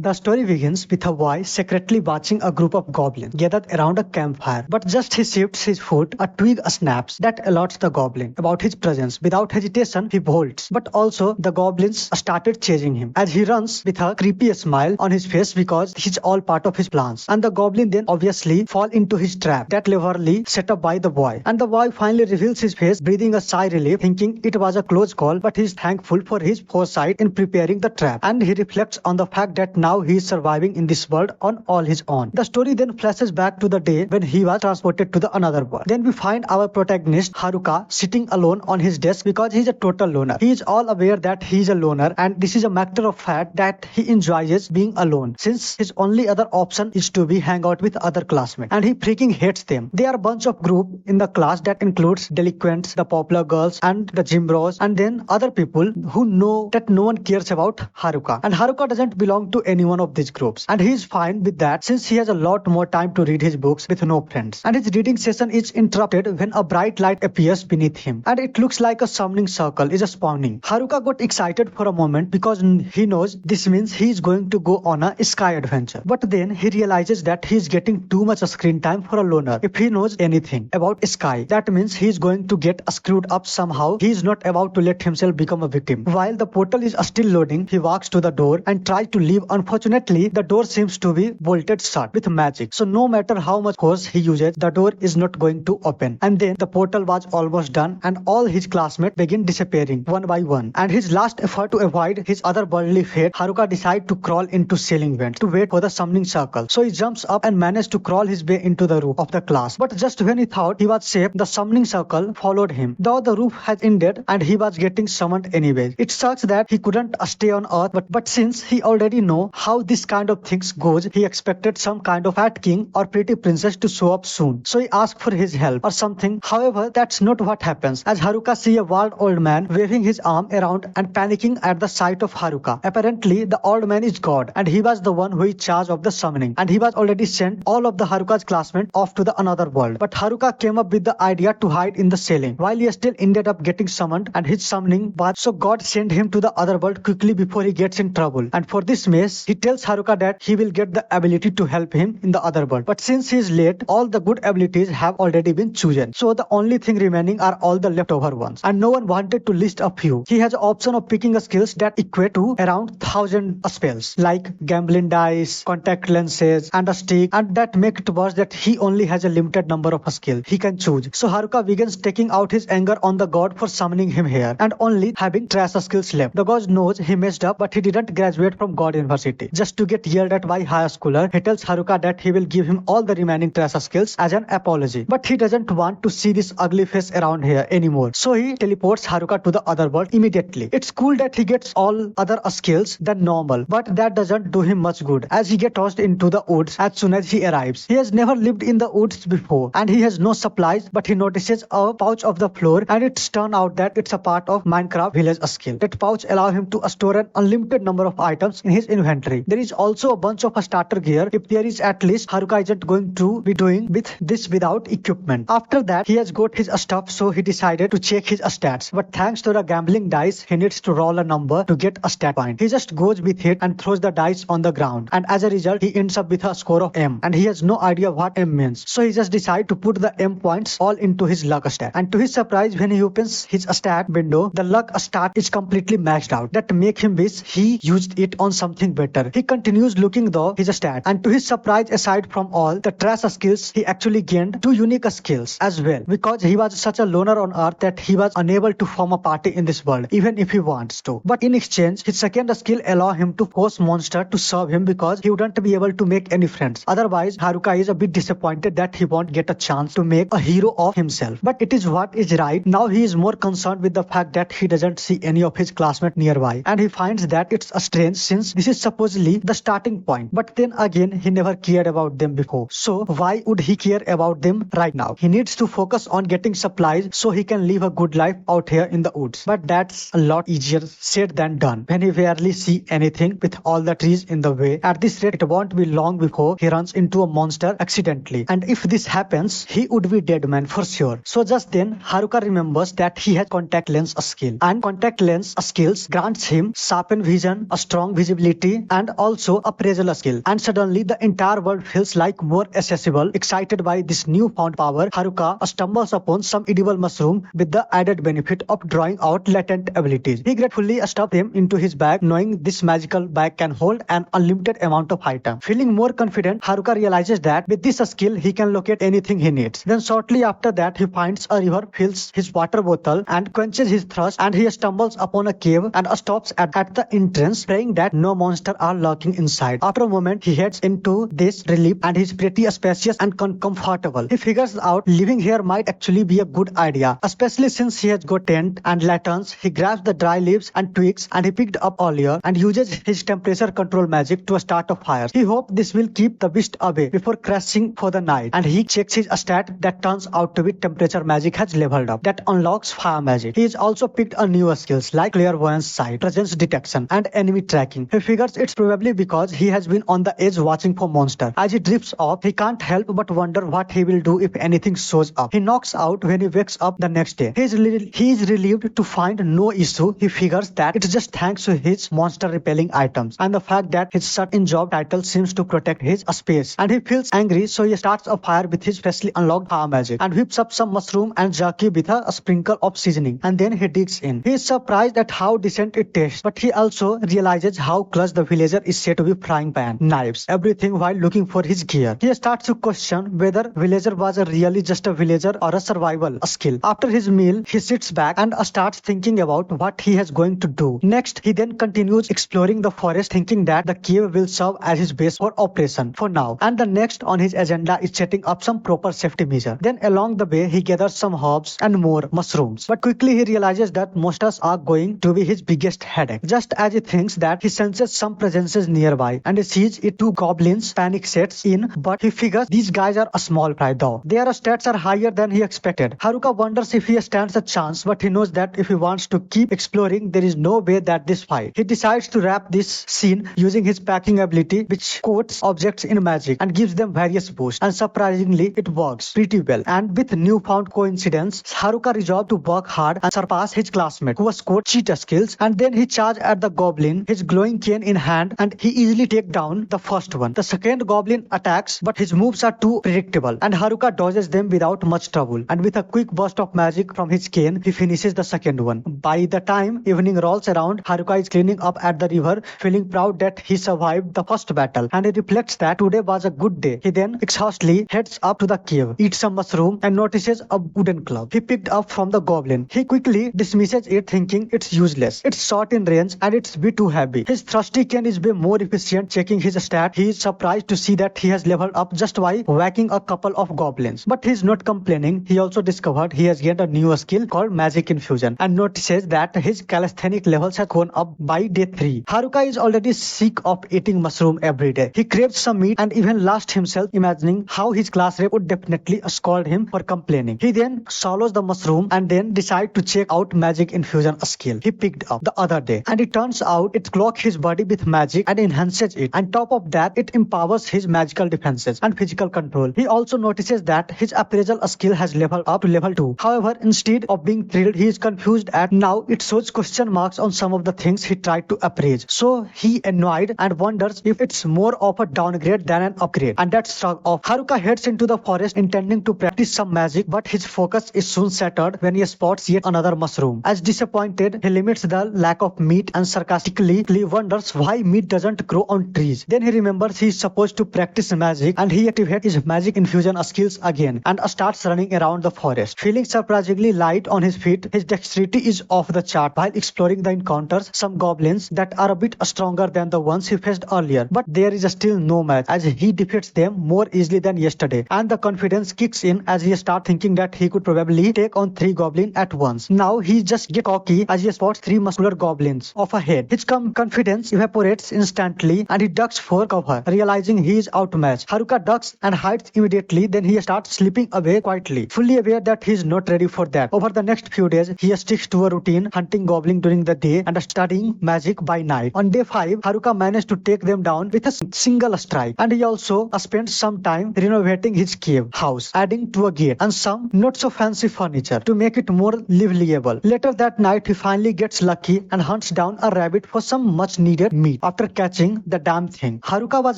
The story begins with a boy secretly watching a group of goblins gathered around a campfire. But just he shifts his foot, a twig snaps that alerts the goblin about his presence. Without hesitation, he bolts. But also, the goblins started chasing him as he runs with a creepy smile on his face because he's all part of his plans. And the goblin then obviously fall into his trap that cleverly set up by the boy. And the boy finally reveals his face, breathing a sigh relief, thinking it was a close call, but he's thankful for his foresight in preparing the trap. And he reflects on the fact that now he is surviving in this world on all his own. The story then flashes back to the day when he was transported to the another world. Then we find our protagonist Haruka sitting alone on his desk because he's a total loner. He is all aware that he is a loner, and this is a matter of fact that he enjoys being alone since his only other option is to be hang out with other classmates, and he freaking hates them. They are a bunch of group in the class that includes delinquents, the popular girls, and the gym bros, and then other people who know that no one cares about Haruka. And Haruka doesn't belong to any one of these groups, and he is fine with that since he has a lot more time to read his books with no friends. And his reading session is interrupted when a bright light appears beneath him, and it looks like a summoning circle is spawning. Haruka got excited for a moment because he knows this means he is going to go on a sky adventure. But then he realizes that he is getting too much screen time for a loner. If he knows anything about sky, that means he is going to get screwed up somehow. He is not about to let himself become a victim. While the portal is still loading, he walks to the door and tries to leave. Unfortunately, the door seems to be bolted shut with magic. So no matter how much force he uses, the door is not going to open. And then the portal was almost done and all his classmates begin disappearing one by one. And his last effort to avoid his otherworldly fate, Haruka decides to crawl into ceiling vent to wait for the summoning circle. So he jumps up and manages to crawl his way into the roof of the class. But just when he thought he was safe, the summoning circle followed him. Though the roof has ended and he was getting summoned anyway. It sucks that he couldn't stay on Earth, but since he already know how this kind of things goes, he expected some kind of fat king or pretty princess to show up soon. So he asked for his help or something. However, that's not what happens, as Haruka sees a wild old man waving his arm around and panicking at the sight of Haruka. Apparently, the old man is God, and he was the one who is in charge of the summoning, and he was already sent all of the Haruka's classmates off to the another world. But Haruka came up with the idea to hide in the ceiling, while he still ended up getting summoned, and his summoning was so God sent him to the other world quickly before he gets in trouble. And for this mess, he tells Haruka that he will get the ability to help him in the other world. But since he is late, all the good abilities have already been chosen. So the only thing remaining are all the leftover ones, and no one wanted to list a few. He has the option of picking skills that equate to around 1,000 spells, like gambling dice, contact lenses, and a stick, and that make it worse that he only has a limited number of skills he can choose. So Haruka begins taking out his anger on the god for summoning him here, and only having trash skills left. The god knows he messed up, but he didn't graduate from God University just to get yelled at by high schooler. He tells Haruka that he will give him all the remaining trash skills as an apology, but he doesn't want to see this ugly face around here anymore. So he teleports Haruka to the other world immediately. It's cool that he gets all other skills than normal, but that doesn't do him much good as he gets tossed into the woods as soon as he arrives. He has never lived in the woods before and he has no supplies, but he notices a pouch of the floor, and it's turned out that it's a part of Minecraft village skill. That pouch allows him to store an unlimited number of items in his inventory. There is also a bunch of starter gear. If there is, at least Haruka isn't going to be doing with this without equipment. After that, he has got his stuff, so he decided to check his stats. But thanks to the gambling dice, he needs to roll a number to get a stat point. He just goes with it and throws the dice on the ground, and as a result, he ends up with a score of M, and he has no idea what M means. So he just decides to put the M points all into his luck stat. And to his surprise, when he opens his stat window, the luck stat is completely maxed out. That make him wish he used it on something better. He continues looking though his stat, and to his surprise, aside from all the trash skills, he actually gained 2 unique skills as well, because he was such a loner on Earth that he was unable to form a party in this world even if he wants to. But in exchange, his second skill allow him to force monster to serve him because he wouldn't be able to make any friends. Otherwise, Haruka is a bit disappointed that he won't get a chance to make a hero of himself. But it is what is right. Now he is more concerned with the fact that he doesn't see any of his classmates nearby, and he finds that it's strange since this is supposedly the starting point. But then again, he never cared about them before. So why would he care about them right now? He needs to focus on getting supplies so he can live a good life out here in the woods. But that's a lot easier said than done when he barely see anything with all the trees in the way. At this rate, it won't be long before he runs into a monster accidentally. And if this happens, he would be dead man for sure. So just then, Haruka remembers that he has contact lens skill. And contact lens skills grants him sharpen vision, a strong visibility, and also appraisal skill. And suddenly the entire world feels like more accessible. Excited by this newfound power, Haruka stumbles upon some edible mushroom with the added benefit of drawing out latent abilities. He gratefully stuffs them into his bag, knowing this magical bag can hold an unlimited amount of items. Feeling more confident, Haruka realizes that with this skill he can locate anything he needs. Then shortly after that he finds a river, fills his water bottle and quenches his thirst, and he stumbles upon a cave and stops at the entrance, praying that no monster are lurking inside. After a moment he heads into this relief and he's pretty spacious and comfortable. He figures out living here might actually be a good idea, especially since he has got tent and lanterns. He grabs the dry leaves and twigs and he picked up earlier and uses his temperature control magic to start a fire. He hopes this will keep the beast away before crashing for the night, and he checks his stat that turns out to be temperature magic has leveled up. That unlocks fire magic. He has also picked a newer skills like clairvoyance sight, presence detection and enemy tracking. He figures it's probably because he has been on the edge watching for monsters. As he drifts off, he can't help but wonder what he will do if anything shows up. He knocks out when he wakes up the next day. He is relieved to find no issue. He figures that it's just thanks to his monster repelling items and the fact that his certain job title seems to protect his space. And he feels angry, so he starts a fire with his freshly unlocked fire magic and whips up some mushroom and jerky with a sprinkle of seasoning, and then he digs in. He is surprised at how decent it tastes, but he also realizes how clutch the villager is said to be: frying pan, knives, everything, while looking for his gear. He starts to question whether villager was really just a villager or a survival skill. After his meal, he sits back and starts thinking about what he is going to do next. He then continues exploring the forest, thinking that the cave will serve as his base for operation for now, and the next on his agenda is setting up some proper safety measure. Then along the way he gathers some herbs and more mushrooms, but quickly he realizes that monsters are going to be his biggest headache. Just as he thinks that, he senses some presences nearby and he sees it. Two goblins. Panic sets in, but he figures these guys are a small fry though. Their stats are higher than he expected. Haruka wonders if he stands a chance, but he knows that if he wants to keep exploring, there is no way that this fight. He decides to wrap this scene using his packing ability, which coats objects in magic and gives them various boosts, and surprisingly it works pretty well. And with newfound coincidence, Haruka resolved to work hard and surpass his classmate who scored cheetah skills, and then he charged at the goblin, his glowing cane in hand, and he easily takes down the first one. The second goblin attacks, but his moves are too predictable and Haruka dodges them without much trouble, and with a quick burst of magic from his cane he finishes the second one. By the time evening rolls around, Haruka is cleaning up at the river, feeling proud that he survived the first battle, and he reflects that today was a good day. He then exhaustedly heads up to the cave, eats some mushroom and notices a wooden club he picked up from the goblin. He quickly dismisses it, thinking it's useless. It's short in range and it's a bit too heavy. His thrusty cane is way more efficient. Checking his stat, he is surprised to see that he has leveled up just by whacking a couple of goblins. But he's not complaining. He also discovered he has gained a new skill called magic infusion and notices that his calisthenic levels have gone up by day 3. Haruka is already sick of eating mushroom every day. He craves some meat and even lost himself imagining how his class rep would definitely scold him for complaining. He then swallows the mushroom and then decides to check out magic infusion skill he picked up the other day, and it turns out it cloaks his body with magic and enhances it. On top of that, it empowers his magical defenses and physical control. He also notices that his appraisal skill has leveled up to level 2. However, instead of being thrilled, he is confused at now it shows question marks on some of the things he tried to appraise. So he annoyed and wonders if it's more of a downgrade than an upgrade, and that's struck off. Haruka heads into the forest intending to practice some magic, but his focus is soon shattered when he spots yet another mushroom. As disappointed, he limits the lack of meat and sarcastically wonders why meat doesn't grow on trees. Then he remembers he is supposed to practice magic, and he activates his magic infusion skills again and starts running around the forest. Feeling surprisingly light on his feet, his dexterity is off the chart. While exploring, the encounters some goblins that are a bit stronger than the ones he faced earlier, but there is still no match as he defeats them more easily than yesterday, and the confidence kicks in as he starts thinking that he could probably take on 3 goblins at once. Now he just gets cocky as he spots 3 muscular goblins off ahead. His confidence evaporates instantly and he ducks for cover, realizing he is outmatched. Haruka ducks and hides immediately. Then he starts slipping away quietly, fully aware that he is not ready for that. Over the next few days, he sticks to a routine, hunting goblins during the day and studying magic by night. On day 5, Haruka managed to take them down with a single strike, and he also spent some time renovating his cave house, adding to a gate and some not so fancy furniture to make it more livable. Later that night, he finally gets lucky and hunts down a rabbit for some much needed meat. eat after catching the damn thing. Haruka was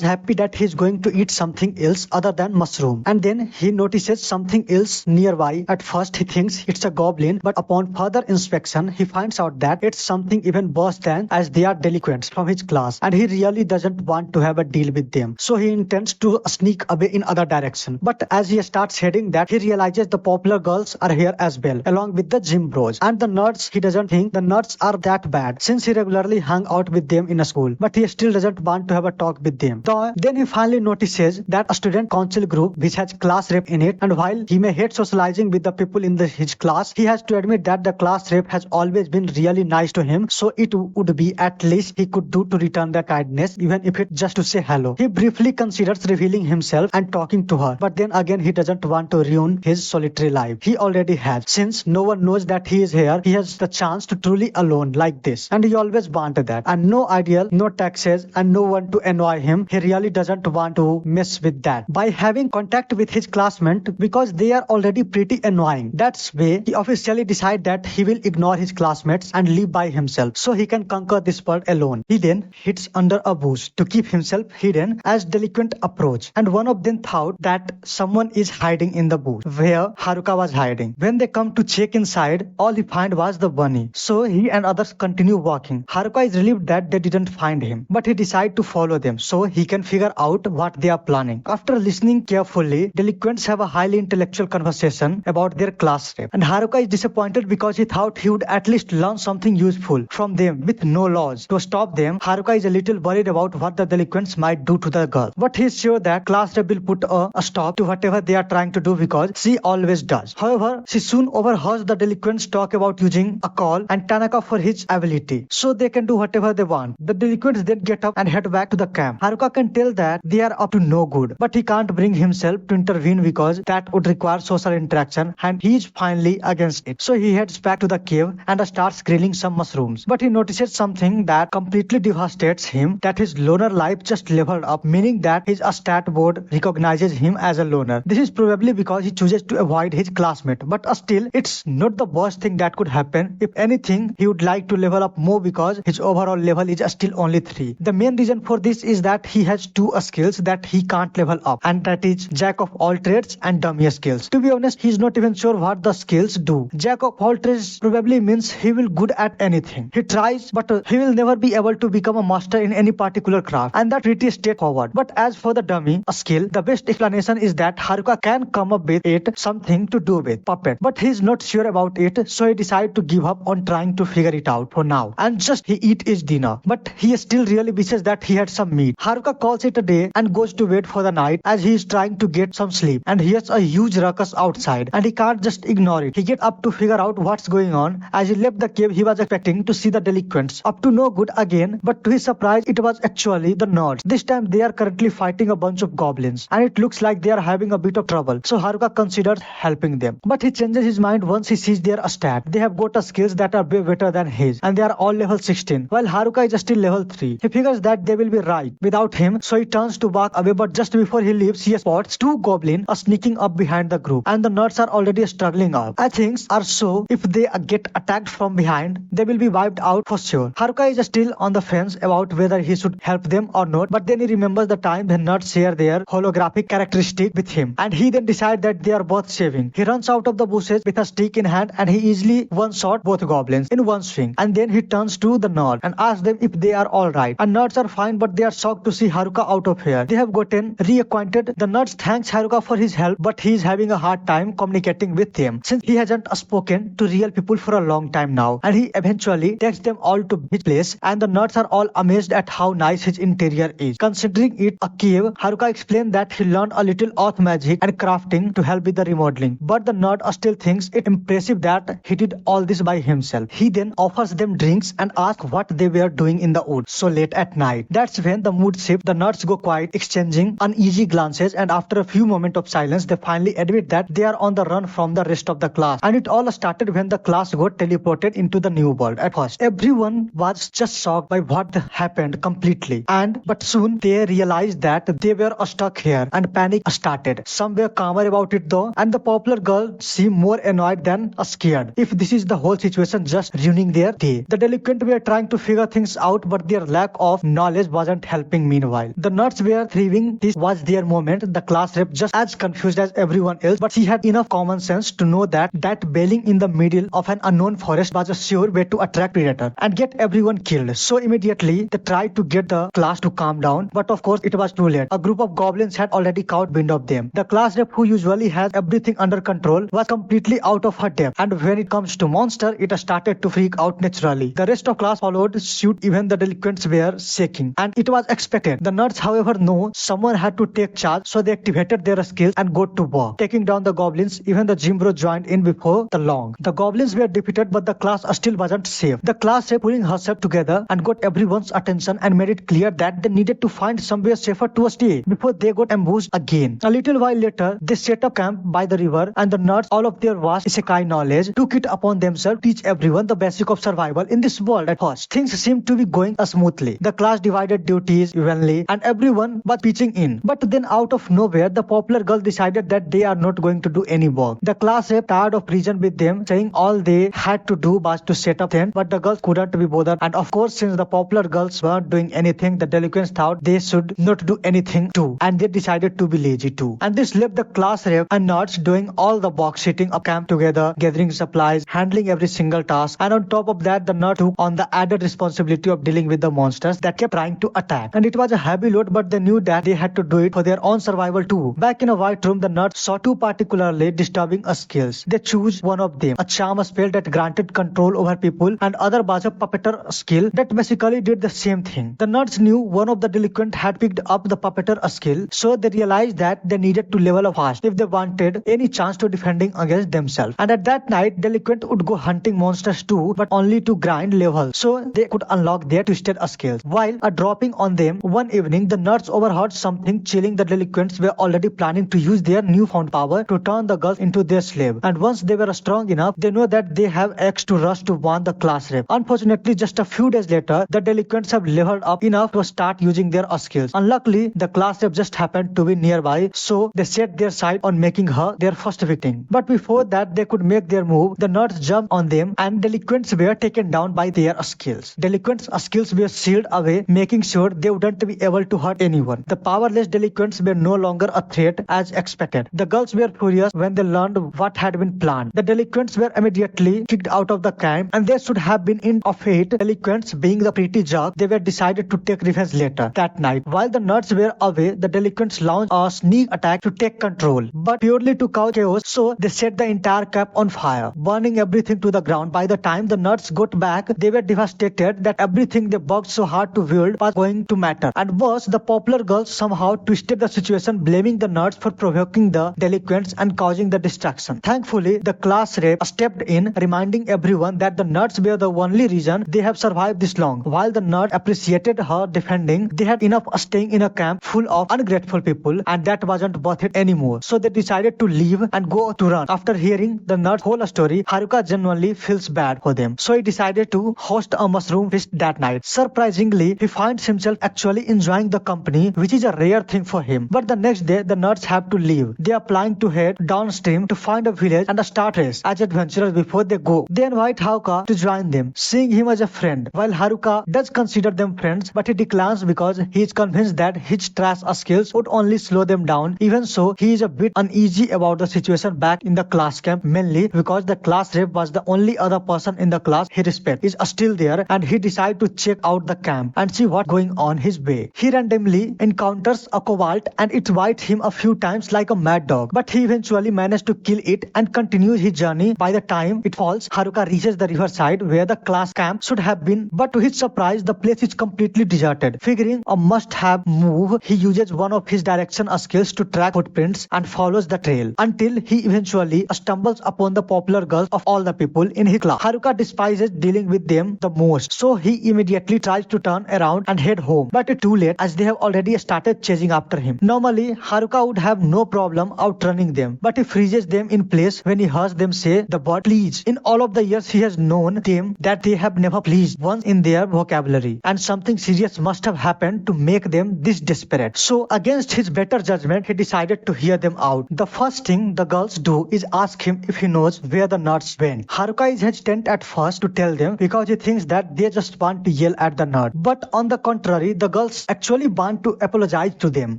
happy that he's going to eat something else other than mushroom. And then he notices something else nearby. At first he thinks it's a goblin, but upon further inspection he finds out that it's something even worse than, as they are delinquents from his class, and he really doesn't want to have a deal with them. So he intends to sneak away in other direction. But as he starts heading that, he realizes the popular girls are here as well, along with the gym bros. And the nerds, he doesn't think the nerds are that bad, since he regularly hung out with them in a school, but he still doesn't want to have a talk with them. Then he finally notices that a student council group which has class rep in it, and while he may hate socializing with the people in his class, he has to admit that the class rep has always been really nice to him, so it would be at least he could do to return the kindness, even if it's just to say hello. He briefly considers revealing himself and talking to her, but then again he doesn't want to ruin his solitary life. He already has. Since no one knows that he is here, he has the chance to truly alone like this, and he always wanted that. And no ideal, no taxes, and no one to annoy him. He really doesn't want to mess with that. By having contact with his classmate, because they are already pretty annoying, that's way he officially decides that he will ignore his classmates and live by himself, so he can conquer this world alone. He then hits under a bush to keep himself hidden as delinquent approach, and one of them thought that someone is hiding in the bush where Haruka was hiding. When they come to check inside, all he find was the bunny. So he and others continue walking. Haruka is relieved that they didn't find him, but he decides to follow them so he can figure out what they are planning. After listening carefully, delinquents have a highly intellectual conversation about their class rep, and Haruka is disappointed because he thought he would at least learn something useful from them with no laws to stop them. Haruka is a little worried about what the delinquents might do to the girl, but he is sure that class rep will put a stop to whatever they are trying to do, because she always does. However, she soon overhears the delinquents talk about using a call and Tanaka for his ability, so they can do whatever they want. The delinquents then get up and head back to the camp. Haruka can tell that they are up to no good, but he can't bring himself to intervene because that would require social interaction, and he is finally against it. So he heads back to the cave and starts grilling some mushrooms. But he notices something that completely devastates him, that his loner life just leveled up, meaning that his stat board recognizes him as a loner. This is probably because he chooses to avoid his classmate, but still it's not the worst thing that could happen. If anything, he would like to level up more because his overall level is still only 3. The main reason for this is that he has 2 skills that he can't level up, and that is jack of all trades and dummy skills. To be honest, he's not even sure what the skills do. Jack of all trades probably means he will good at anything. He tries, but he will never be able to become a master in any particular craft, and that's pretty straightforward. But as for the dummy skill, the best explanation is that Haruka can come up with it something to do with puppet, but he's not sure about it, so he decided to give up on trying to figure it out for now and just he eat his dinner. But he still really wishes that he had some meat. Haruka calls it a day and goes to bed for the night as he is trying to get some sleep, and hears a huge ruckus outside and he can't just ignore it. He gets up to figure out what's going on. As he left the cave, he was expecting to see the delinquents up to no good again, but to his surprise it was actually the nerds. This time they are currently fighting a bunch of goblins, and it looks like they are having a bit of trouble, so Haruka considers helping them. But he changes his mind once he sees their stat. They have got skills that are way better than his, and they are all level 16, while Haruka is still level 3. He figures that they will be right without him, so he turns to walk away, but just before he leaves, he spots 2 goblins sneaking up behind the group, and the nerds are already struggling up. As things are so, if they get attacked from behind, they will be wiped out for sure. Haruka is still on the fence about whether he should help them or not, but then he remembers the time the nerds share their holographic characteristic with him, and he then decides that they are both saving. He runs out of the bushes with a stick in hand, and he easily one-shot both goblins in one swing, and then he turns to the nerd and asks them if they are alright. And nerds are fine, but they are shocked to see Haruka out of here. They have gotten reacquainted. The nerds thanks Haruka for his help, but he is having a hard time communicating with them since he hasn't spoken to real people for a long time now, and he eventually takes them all to his place, and the nerds are all amazed at how nice his interior is. Considering it a cave, Haruka explained that he learned a little earth magic and crafting to help with the remodeling, but the nerd still thinks it impressive that he did all this by himself. He then offers them drinks and asks what they were doing in the woods so late at night. That's when the mood shifts. The nerds go quiet, exchanging uneasy glances, and after a few moments of silence, they finally admit that they are on the run from the rest of the class. And it all started when the class got teleported into the new world. At first, everyone was just shocked by what happened completely, but soon they realized that they were stuck here, and panic started. Some were calmer about it though, and the popular girl seemed more annoyed than scared. If this is the whole situation just ruining their day. The delinquent were trying to figure things out, but their lack of knowledge wasn't helping meanwhile. The nerds were thriving. This was their moment. The class rep just as confused as everyone else, but she had enough common sense to know that bailing in the middle of an unknown forest was a sure way to attract predator and get everyone killed. So immediately they tried to get the class to calm down, but of course it was too late. A group of goblins had already caught wind of them. The class rep, who usually has everything under control, was completely out of her depth, and when it comes to monster, it started to freak out naturally. The rest of class followed suit. Even the delinquents were shaking, and it was expected. The nerds, however, know someone had to take charge, so they activated their skills and got to work, taking down the goblins. Even the gym bro joined in before the long. The goblins were defeated, but the class still wasn't safe. The class rep pulling herself together and got everyone's attention and made it clear that they needed to find somewhere safer to stay before they got ambushed again. A little while later, they set up camp by the river, and the nerds, all of their vast isekai knowledge, took it upon themselves to teach everyone the basic of survival in this world. At first, things seemed to be going smoothly. The class divided duties evenly, and everyone was pitching in. But then out of nowhere, the popular girls decided that they are not going to do any work. The class rep tired of reason with them, saying all they had to do was to set up tent, but the girls couldn't be bothered. And of course, since the popular girls weren't doing anything, the delinquents thought they should not do anything too, and they decided to be lazy too. And this left the class rep and nerds doing all the work, setting up camp together, gathering supplies, handling every single task. And on top of that, the nerds took on the added responsibility of dealing with the monsters that kept trying to attack. And it was a heavy load, but they knew that they had to do it for their own survival too. Back in a white room, the nerds saw two particularly disturbing skills. They chose one of them, a charm spell that granted control over people, and other was a puppeteer skill that basically did the same thing. The nerds knew one of the delinquent had picked up the puppeteer skill, so they realized that they needed to level up fast if they wanted any chance to defending against themselves. And at that night, delinquent would go hunting monsters too, but only to grind levels, so they could unlock their twisted skills. While dropping on them one evening, the nerds overheard something chilling. The delinquents were already planning to use their newfound power to turn the girls into their slave. And once they were strong enough, they know that they have X to rush to warn the class rep. Unfortunately, just a few days later, the delinquents have leveled up enough to start using their skills. Unluckily, the class rep just happened to be nearby, so they set their sight on making her their first victim. But before that they could make their move, the nerds jumped on them, and delinquents were taken down by their skills. Delinquents' skills were sealed away, making sure they wouldn't be able to hurt anyone. The powerless delinquents were no longer a threat as expected. The girls were furious when they learned what had been planned. The delinquents were immediately kicked out of the camp, and they should have been in of fate. Delinquents being the pretty jerk, they were decided to take revenge later that night. While the nerds were away, the delinquents launched a sneak attack to take control, but purely to cause chaos, so they set the entire camp on fire, burning everything to the ground. By the time the nerds got back, they were devastated that everything they worked so hard to build was going to matter. And worse, the popular girls somehow twisted the situation, blaming the nerds for provoking the delinquents and causing the destruction. Thankfully, the class rep stepped in, reminding everyone that the nerds were the only reason they have survived this long. While the nerd appreciated her defending, they had enough staying in a camp full of ungrateful people, and that wasn't worth it anymore. So they decided to leave and go to run. After hearing the nerd's whole story, Haruka genuinely feels bad for them, so he decided to host a mushroom feast that night. Surprisingly, he finds himself actually enjoying the company, which is a rare thing for him. But the next day, the nerds have to leave. They are planning to head downstream to find a village and start race as adventurers before they go. They invite Haruka to join them, seeing him as a friend. While Haruka does consider them friends, but he declines because he is convinced that his trash skills would only slow them down. Even so, he is a bit uneasy about the situation back in the class camp, mainly because the class rep was the only other person in the class he respects is still there, and he decided to check out the camp and see what's going on his way. He randomly encounters a cobalt, and it bites him a few times like a mad dog, but he eventually managed to kill it and continues his journey. By the time it falls, Haruka reaches the riverside where the class camp should have been, but to his surprise, the place is completely deserted. Figuring a must-have move, he uses one of his direction skills to track footprints and follows the trail until he eventually stumbles upon the popular girls of all the people in his class. Haruka despises dealing with them the most, so he immediately tries to turn around and head home, but it's too late as they have already started chasing after him. Normally, Haruka would have no problem outrunning them, but he freezes them in place when he hears them say the word please. In all of the years he has known them, that they have never pleased once in their vocabulary, and something serious must have happened to make them this desperate. So against his better judgment, he decided to hear them out. The first thing the girls do is ask him if he knows where the nerds went. Haruka is hesitant at first to tell them because he thinks that they just want to yell at the nerd. But on the contrary, the girls actually want to apologize to them.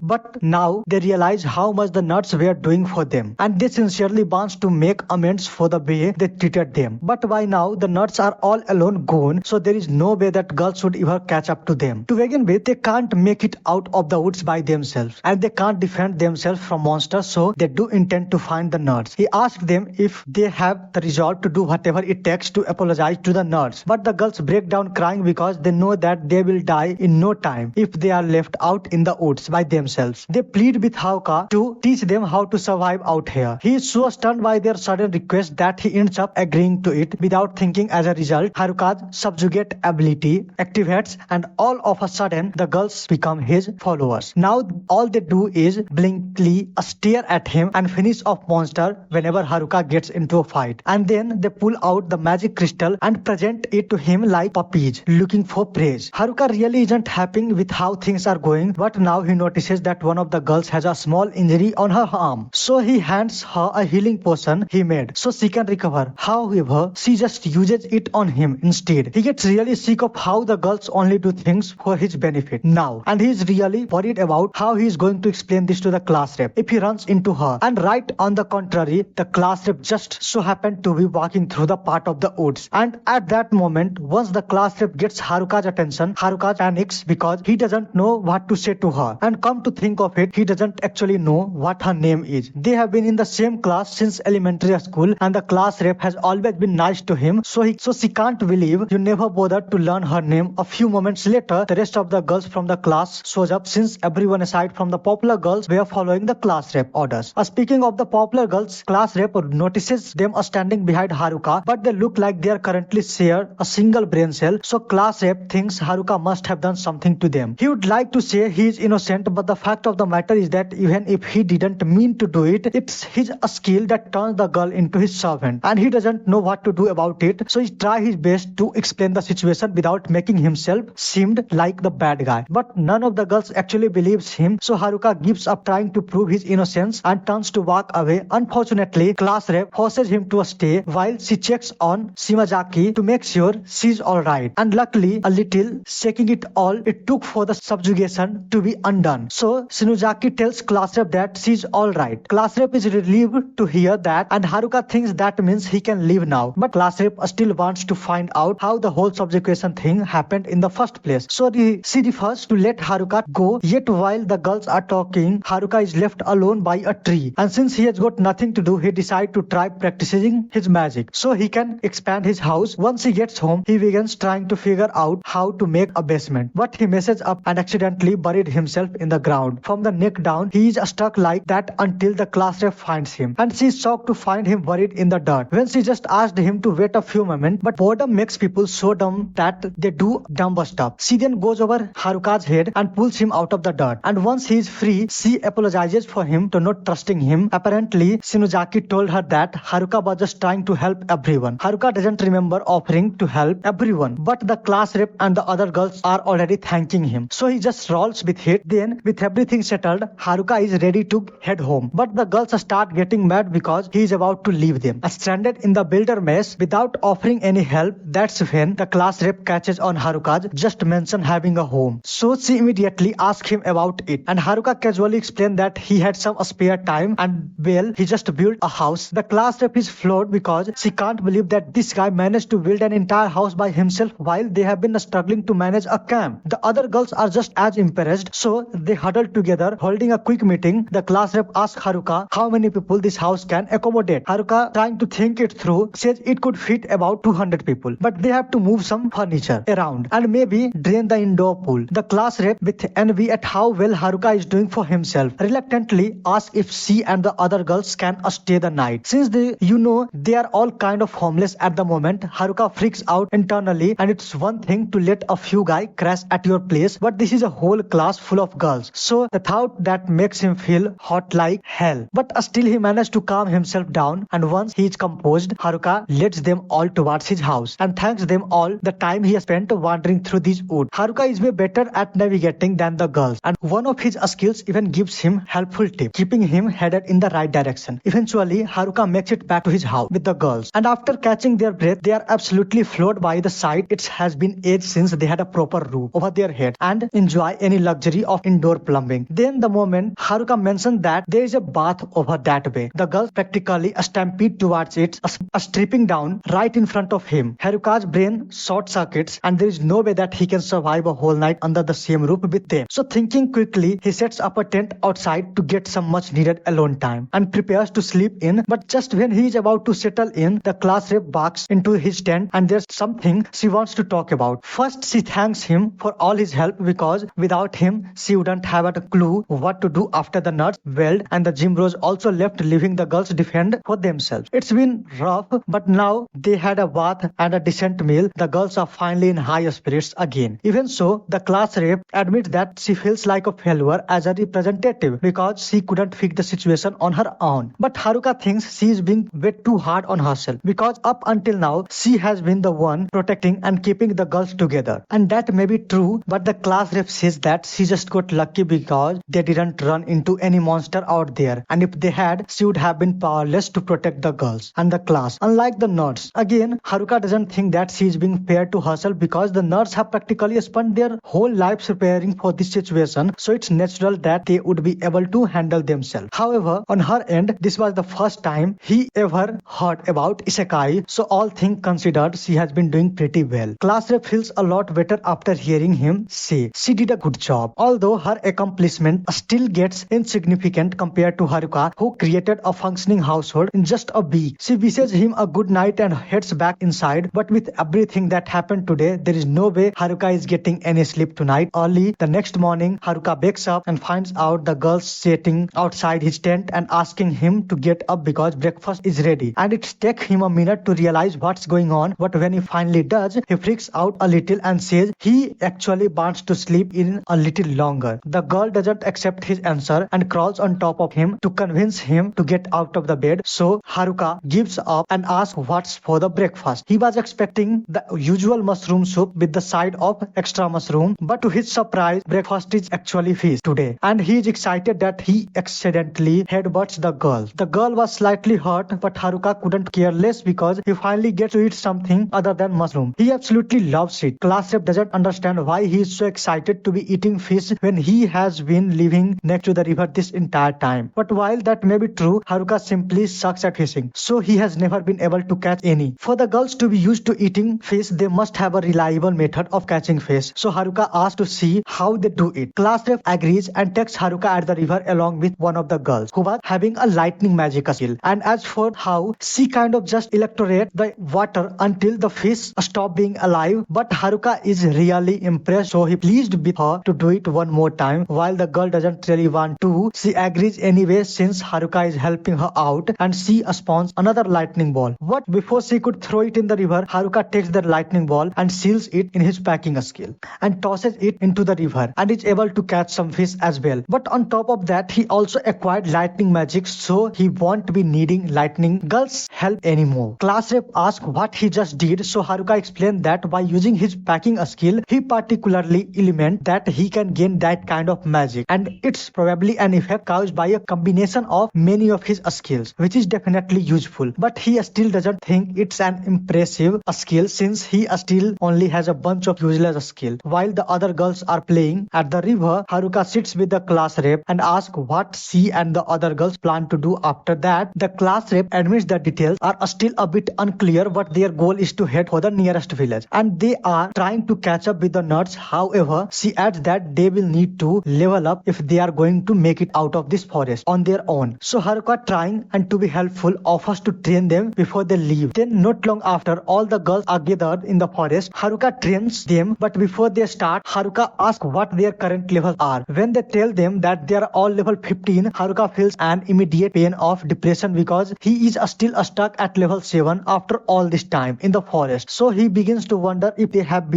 But now they realize how much the nerds were doing for them, and they sincerely want to make amends for the way they treated them. But by now, the nerds are all alone gone, so there is no way that girls would ever catch up to them. To begin with, they can't make it out of the woods by themselves, and they can't defend themselves from monsters, so they do intend to find the nerds. He asked them if they have the resolve to do whatever it takes to apologize to the nerds. But the girls break down crying because they know that they will die in no time if they are left out in the woods by themselves. They plead with Haruka to teach them how to survive out here. He is so stunned by their sudden request that he ends up agreeing to it without thinking. As a result, Haruka's subjugate ability activates, and all of a sudden the girls become his followers. Now all they do is blankly stare at him and finish off monster whenever Haruka gets into a fight. And then they pull out the magic crystal and present it to him like puppies looking for praise. Haruka really isn't happy with how things are going, but now he notices that one of the girls has a small injury on her arm. So he hands her a healing potion he made so she can recover. However, she just uses it on him instead. He gets really sick of how the girls only do things for his benefit now, and he is really worried about how he is going to explain this to the class rep if he runs into her. And right on the contrary, the class rep just so happened to be walking through the part of the woods, and at that moment, once the class rep gets Haruka's attention, Haruka panics because he doesn't know what to say to her, and come to think of it, he doesn't actually know what her name is. They have been in the same class since elementary school, and the class rep has always been nice to him, so she can't believe you never bothered to learn her name. A few moments later, the rest of the girls from the class shows up since everyone aside from the popular girls were following the class rep orders. Speaking of the popular girls, class rep notices them standing behind Haruka, but they look like they are currently share a single brain cell, so class rep thinks Haruka must have done something to them. He would like to say he is innocent, but the fact of the matter is that even if he didn't mean to do it, it's his skill that turns the girl into his servant, and he doesn't know what to do about it, so he tries his best to explain the situation without making himself seemed like the bad guy. But none of the girls actually believes him, so Haruka gives up trying to prove his innocence and turns to walk away. Unfortunately, class rep forces him to stay while she checks on Shimazaki to make sure she's alright, and luckily a little shaking it all it took for the subjugation to be undone. So Shimazaki tells class rep that she's alright. Class rep is relieved to hear that, and Haruka thinks that means he can leave now, but class rep still wants to find out how the whole subjugation thing happened in the first place, so she refers to let Haruka go. Yet while the girls are talking, Haruka is left alone by a tree, and since he has got nothing to do, he decides to try practicing his magic so he can expand his house. Once he gets home, he begins trying to figure out how to make a basement, but he messes up and accidentally buried himself in the ground. From the neck down, he is stuck like that until the class rep finds him, and she is shocked to find him buried in the dirt when she just asked him to wait a few moments. But boredom makes people so dumb that they do dumb stuff. She then goes over Haruka's head and pulls him out of the dirt, and once he is free, she apologizes for him to not trusting him. Apparently, Shinozaki told her that Haruka was just trying to help everyone. Haruka doesn't remember offering to help everyone, but the class rep and the other girls are already thanking him, so he just rolls with it. Then, with everything settled, Haruka is ready to head home, but the girls start getting mad because he is about to leave them. Stranded in the builder mess without offering any help, that's when the class rep catches on Haruka's just mention having a home, so she immediately asks him about it, and Haruka casually explained that he had some spare time and well, he just built a house. The class rep is floored because she can't believe that this guy managed to build an entire house by himself while they have been struggling to manage a camp. The other girls are just as impressed, so they huddle together holding a quick meeting. The class rep asks Haruka how many people this house can accommodate. Haruka, trying to think it through, says it could fit about 200 people, but they have to move some furniture around and maybe drain the indoor pool. The class rep, with envy at how well Haruka is doing for himself, reluctantly asks if she and the other girls can stay the night, since they are all kind of homeless at the moment. Haruka freaks out internally, and it's one thing to let a few guys crash at your place, but this is a whole class full of girls, so the thought that makes him feel hot like hell. But still he managed to calm himself down, and once he is composed, Haruka leads them all towards his house and thanks them all the time he has spent wandering through these woods. Haruka is way better at navigating than the girls, and one of his skills even gives him helpful tip, keeping him headed in the right direction. Eventually, Haruka makes it back to his house with the girls, and after catching their breath, they are absolutely floored by the sight it has been age since they had a proper roof over their head and enjoy any luxury of indoor plumbing. Then the moment Haruka mentioned that there is a bath over that way, the girls practically stampede towards it, stripping down right in front of him. Haruka's brain short circuits and there is no way that he can survive a whole night under the same roof with them. So thinking quickly, he sets up a tent outside to get some much needed alone time and prepares to sleep in. But just when he is about to settle in, the class rep barks into his tent and there's something she wants to talk about. First, she thanks him for all his help because without him, she wouldn't have a clue what to do after the nuts welled and the gym bros also left, leaving the girls defend for themselves. It's been rough, but now they had a bath and a decent meal. The girls are finally in high spirits again. Even so, the class rep admits that she feels like a failure as a representative because she couldn't fix the situation on her own. But Haruka thinks she is being way too hard on herself because up until now, she has been the one protecting and keeping the girls together. And that may be true, but the class rep says that she just got lucky because they didn't run into any monster out there. And if they had, she would have been powerless to protect the girls and the class. Unlike the nerds. Again, Haruka doesn't think that she is being fair to herself because the nerds have practically spent their whole lives preparing for this situation, so it's natural that they would be able to handle themselves. However, on her end, this was the first time he ever heard about isekai, so all things considered, she has been doing pretty well. Class rep feels a lot better after hearing him say she did a good job, although her accomplishment still gets insignificant compared to Haruka, who created a functioning household in just a week. She wishes him a good night and heads back inside, but with everything that happened today, there is no way Haruka is getting any sleep tonight. Early the next morning, Haruka wakes up and finds out the girls sitting outside his tent and asking him to get up because breakfast is ready. And it takes him a minute to realize what's going on, but when he finally does, he freaks out a little and says he actually wants to sleep in a little longer. The girl doesn't accept his answer and crawls on top of him to convince him to get out of the bed, so Haruka gives up and asks what's for the breakfast. He was expecting the usual mushroom soup with the side of extra mushroom, but to his surprise, breakfast is actually fish today, and he is excited that he accidentally headbutts the girl. The girl was slightly hurt, but Haruka couldn't care less because he finally gets to eat something other than mushroom. He absolutely loves it. Class rep doesn't understand why he is so excited to be eating fish when he has been living next to the river this entire time. But while that may be true, Haruka simply sucks at fishing, so he has never been able to catch any. For the girls to be used to eating fish, they must have a reliable method of catching fish, so Haruka asks to see how they do it. Class rep agrees and takes Haruka at the river along with one of the girls who was having a lightning magic skill. And as for how she kind of just electrocute the water until the fish stop being alive, but Haruka is really impressed, so he pleased with her to do it one more time. While the girl doesn't really want to, she agrees anyway since Haruka is helping her out, and she spawns another lightning ball. But before she could throw it in the river, Haruka takes the lightning ball and seals it in his packing skill and tosses it into the river and is able to catch some fish as well. But on top of that, he also acquired lightning magic, so he won't be needing lightning girl's help anymore. Class rep asks what he just did, so Haruka explained that by using his packing skill, he particularly element that he can gain that kind of magic, and it's probably an effect caused by a combination of many of his skills, which is definitely useful. But he still doesn't think it's an impressive skill since he still only has a bunch of useless skill. While the other girls are playing at the river, Haruka sits with the class rep and asks what she and the other girls plan to do after that. The class rep admits the details are still a bit unclear, but their goal is to head for the nearest village and they are trying to catch up with the nerds. However, she adds that they will need to level up if they are going to make it out of this forest on their own. So Haruka, trying and to be helpful, offers to train them before they leave. Then not long after, all the girls are gathered in the forest. Haruka trains them, but before they start, Haruka asks what their current levels are. When they tell them that they are all level 15, Haruka feels an immediate pain of depression because he is still stuck at level 7 after all this time in the forest. So he begins to wonder if they have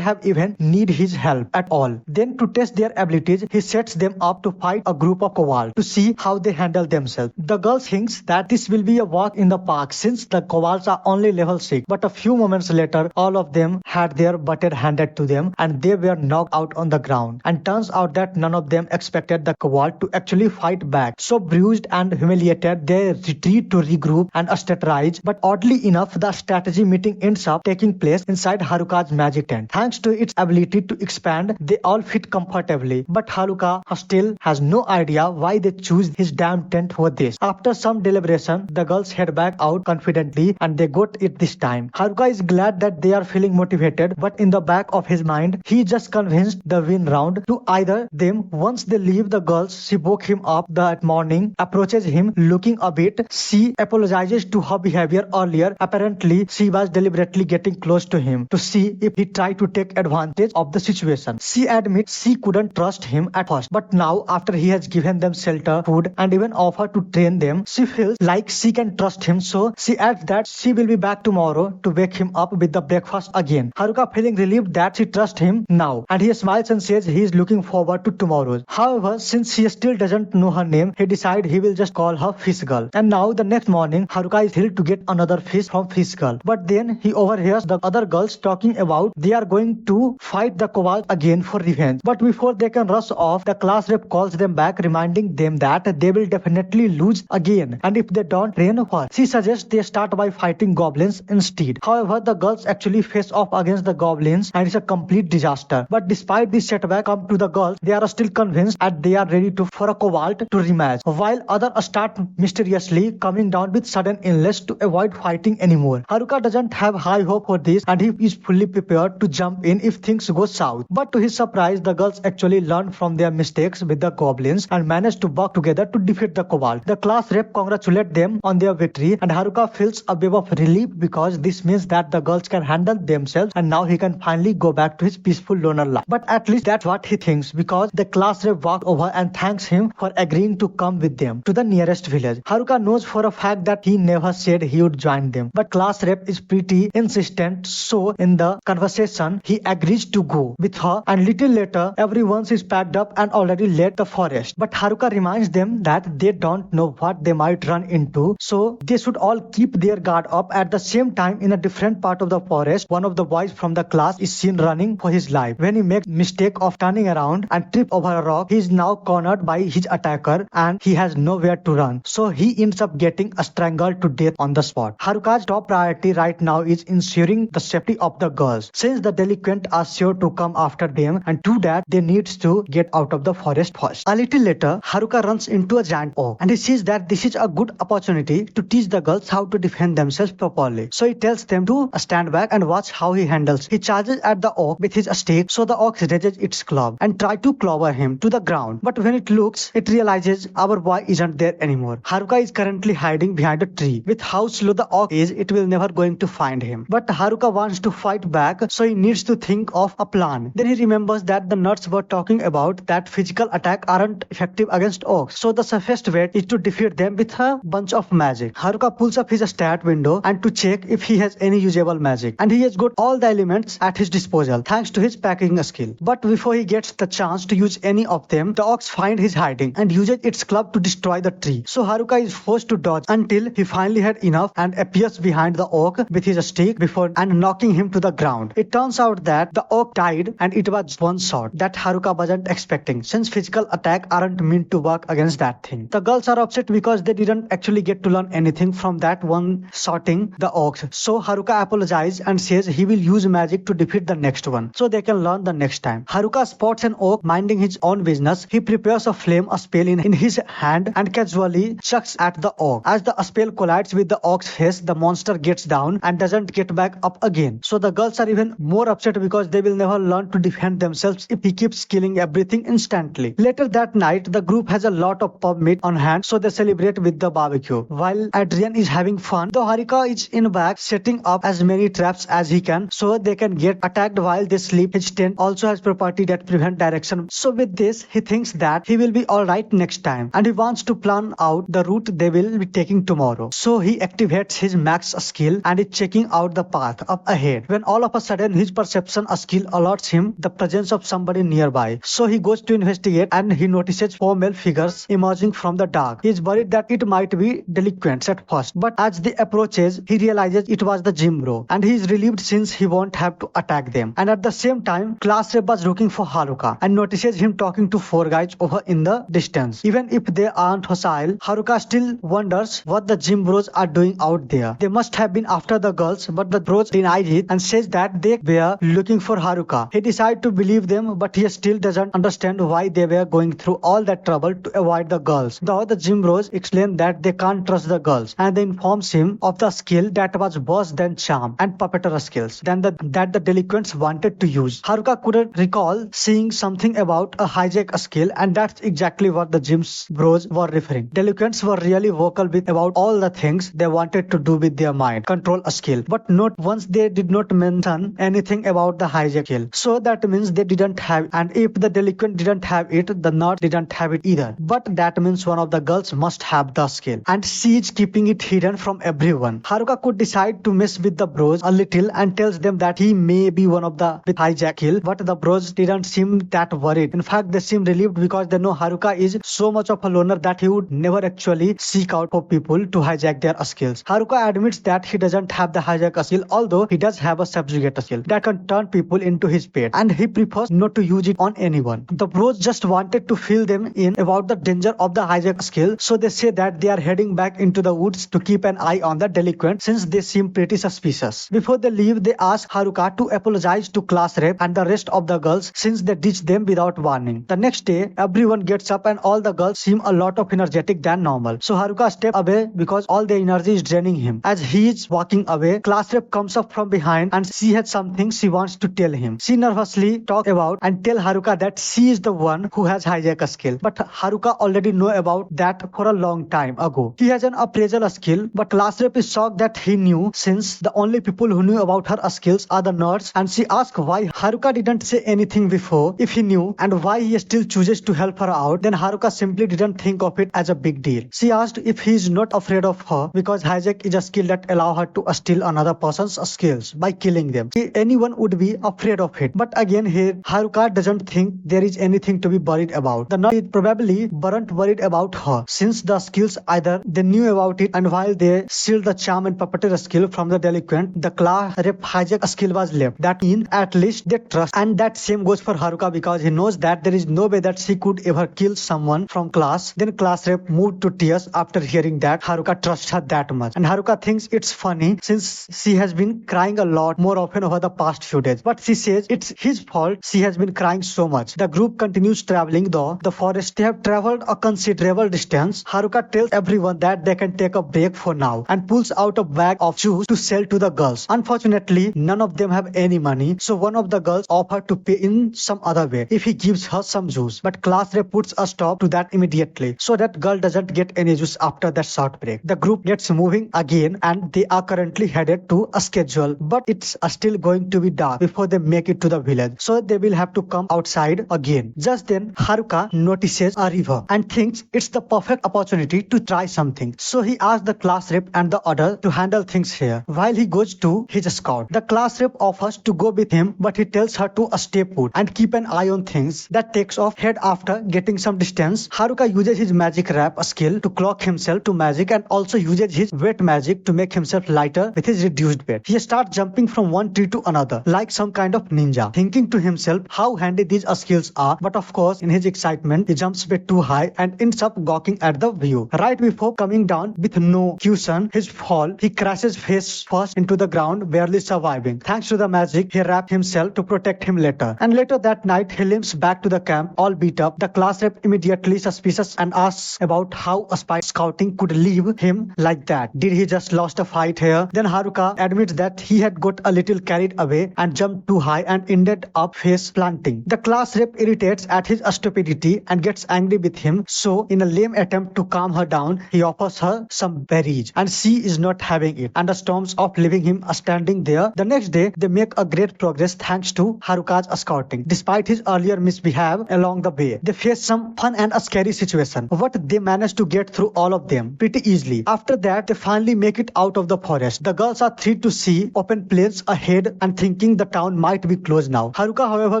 even need his help at all. Then to test their abilities, he sets them up to fight a group of koalas to see how they handle themselves. The girls thinks that this will be a walk in the park since the koalas are only level 6, but a few moments later, all of them had their butted handed to them and they were knocked out on the ground. And turns out that none of them expected the koala to actually fight back. So bruised and humiliated, they retreat to regroup and strategize. But oddly enough, the strategy meeting ends up taking place inside Haruka's Haruka's magic tent. Thanks to its ability to expand, they all fit comfortably. But Haruka still has no idea why they choose his damn tent for this. After some deliberation, the girls head back out confidently and they got it this time. Haruka is glad that they are feeling motivated, but in the back of his mind, he just convinced the win round to either them. Once they leave the girls, she woke him up that morning, approaches him looking a bit. She apologizes to her behavior earlier. Apparently, she was deliberately getting close to him to see if he tried to take advantage of the situation. She admits she couldn't trust him at first, but now after he has given them shelter, food, and even offered to train them, she feels like she can trust him. So she adds that she will be back tomorrow to wake him up with the breakfast again. Haruka feeling relieved that she trusts him now, and he smiles and says he is looking forward to tomorrow. However, since she still doesn't know her name, he decides he will just call her Fish Girl. And now the next morning, Haruka is thrilled to get another fish from Fish Girl. But then he overhears the other girls talking about they are going to fight the koalas again for revenge. But before they can rush off, the class rep calls them back, reminding them that they will definitely lose again, and if they don't train first. She suggests they start by fighting goblins instead. However, the girls actually face off against the goblins and it's a complete disaster. But despite this setback come to the girls, they are still convinced that they are ready for a cobalt to rematch, while others start mysteriously coming down with sudden illness to avoid fighting anymore. Haruka doesn't have high hope for this and he is fully prepared to jump in if things go south. But to his surprise, the girls actually learn from their mistakes with the goblins and manage to work together to defeat the cobalt. The class rep congratulates them on their victory and Haruka feels a wave of relief because this means that the girls can handle themselves and now he can finally go back to his peaceful loner life. But at least that's what he thinks, because the class rep walks over and thanks him for agreeing to come with them to the nearest village. Haruka knows for a fact that he never said he would join them, but class rep is pretty insistent, so in the conversation he agrees to go with her, and little later everyone is packed up and already left the forest. But Haruka reminds them that they don't know what they might run into, so they should all keep their guard up. At the same time, in a different part of the forest, one of the boys from the class is seen running for his life. When he makes mistake of turning around and trip over a rock, he is now cornered by his attacker and he has nowhere to run, so he ends up getting strangled to death on the spot. Haruka's top priority right now is ensuring the safety of the girls, since the delinquents are sure to come after them, and to that they need to get out of the forest first. A little later, Haruka runs into a giant oak and he sees that this is a good opportunity to teach the girls how to defend themselves properly. So he tells them to stand back and watch how he handles. He charges at the oak with his stick, so the oak raises its club and tries to clobber him to the ground. But when it looks, it realizes our boy isn't there anymore. Haruka is currently hiding behind a tree. With how slow the oak is, it will never going to find him. But Haruka wants to fight back, so he needs to think of a plan. Then he remembers that the nuts were talking about that physical attack aren't effective against oaks, so the safest way is to defeat them with a bunch of magic. Haruka pulls up his stat window and to check if he has any usable magic, and he has got all the elements at his disposal thanks to his packing skill. But before he gets the chance to use any of them, the ox finds his hiding and uses its club to destroy the tree. So Haruka is forced to dodge until he finally had enough and appears behind the oak with his stick before and knocking him to the ground. It turns out that the oak died and it was one shot that Haruka wasn't expecting, since physical attack aren't meant to work against that thing. The girls are upset because they didn't actually get to learn anything from that one shotting the ox. So Haruka apologizes and says he will use magic to defeat the next one so they can learn the next time. Haruka spots an oak minding his own business. He prepares a flame, a spell in his hand, and casually chucks at the oak. As the spell collides with the oak's face, the monster gets down and doesn't get back up again. So the girls are even more upset because they will never learn to defend themselves if he keeps killing everything instantly. Later that night, the group has a lot of pub meat on hand, so they celebrate with the barbecue. While Adrian is having fun, though Haruka is in back setting up as many traps as he can so they can get attacked while they sleep. His tent also has property that prevent direction. So with this, he thinks that he will be alright next time and he wants to plan out the route they will be taking tomorrow. So he activates his max skill and is checking out the path up ahead, when all of a sudden his perception skill alerts him the presence of somebody nearby. So he goes to investigate and he notices 4 male figures emerging from the dark. He is worried that it might be delinquents at first, but as they approaches, he realizes it was the gym bro and he is relieved since he won't have to attack them. And at the same time, class rep was looking for Haruka and notices him talking to 4 guys over in the distance. Even if they aren't hostile, Haruka still wonders what the gym bros are doing out there. They must have been after the girls, but the bros denied it and and says that they were looking for Haruka. He decides to believe them, but he still doesn't understand why they were going through all that trouble to avoid the girls. The other gym bros explain that they can't trust the girls, and they informs him of the skill that was worse than charm and puppeteer skills that the delinquents wanted to use. Haruka couldn't recall seeing something about a hijack skill, and that's exactly what the gym bros were referring. Delinquents were really vocal about all the things they wanted to do with their mind, control a skill, but not once they did not mention anything about the hijack skill. So that means they didn't have it, and if the delinquent didn't have it, the nerd didn't have it either. But that means one of the girls must have the skill, and she is keeping it hidden from everyone. Haruka could decide to mess with the bros a little and tells them that he may be one of the with hijack skill, but the bros didn't seem that worried. In fact, they seem relieved because they know Haruka is so much of a loner that he would never actually seek out for people to hijack their skills. Haruka admits that he doesn't have the hijack skill, although he does have a subjugate skill that can turn people into his pet, and he prefers not to use it on anyone. The bros just wanted to fill them in about the danger of the hijack skill, so they say that they are heading back into the woods to keep an eye on the delinquent since they seem pretty suspicious. Before they leave, they ask Haruka to apologize to class rep and the rest of the girls since they ditched them without warning. The next day, everyone gets up and all the girls seem a lot of energetic than normal. So Haruka steps away because all the energy is draining him. As he is walking away, class rep comes up from behind and she has something she wants to tell him. She nervously talks about and tell Haruka that she is the one who has hijack skill. But Haruka already know about that for a long time ago. He has an appraisal skill, but class rep is shocked that he knew since the only people who knew about her skills are the nerds, and she asks why Haruka didn't say anything before if he knew and why he still chooses to help her out. Then Haruka simply didn't think of it as a big deal. She asked if he is not afraid of her because hijack is a skill that allows her to steal another person's skills by killing them. Anyone would be afraid of it. But again here, Haruka doesn't think there is anything to be worried about. The nerd probably weren't worried about her since the skills either they knew about it, and while they sealed the charm and puppeteer skill from the delinquent, the class rep hijack skill was left. That means at least they trust, and that same goes for Haruka because he knows that there is no way that she could ever kill someone from class. Then class rep moved to tears after hearing that Haruka trusts her that much, and Haruka thinks it's funny since she has been crying a lot more often over the past few days, but she says it's his fault she has been crying so much. The group continues traveling though the forest. They have traveled a considerable distance. Haruka tells everyone that they can take a break for now and pulls out a bag of juice to sell to the girls. Unfortunately, none of them have any money, so one of the girls offers to pay in some other way if he gives her some juice, but class rep puts a stop to that immediately so that girl doesn't get any juice after that short break. The group gets moving again and they are currently headed to a schedule, but it's still going to be dark before they make it to the village, so they will have to come outside again. Just then Haruka notices a river and thinks it's the perfect opportunity to try something, so he asks the class rep and the other to handle things here while he goes to his scout. The class rep offers to go with him, but he tells her to stay put and keep an eye on things. That takes off head after getting some distance. Haruka uses his magic wrap skill to cloak himself to magic and also uses his wet magic to make himself lighter with his reduced weight. He starts jumping from one tree to another like some kind of ninja, thinking to himself how handy these skills are, but of course in his excitement he jumps a bit too high and ends up gawking at the view. Right before coming down with no cushion his fall, he crashes face first into the ground, barely surviving. Thanks to the magic he wrapped himself to protect him later. And later that night he limps back to the camp all beat up. The class rep immediately suspicious and asks about how a spy scouting could leave him like that. Did he just lost a fight here? Then Haruka admits that he had got a little carried away and jumped too high and ended up face planting. The class rep irritates at his stupidity and gets angry with him, so in a lame attempt to calm her down he offers her some berries, and she is not having it and storms off, leaving him standing there. The next day they make a great progress thanks to Haruka's scouting. Despite his earlier misbehave along the way, they face some fun and a scary situation, but they manage to get through all of them pretty easily. After that they finally make it out of the forest. The girls are thrilled to see open plains ahead and thinking the town might be closed now. Haruka however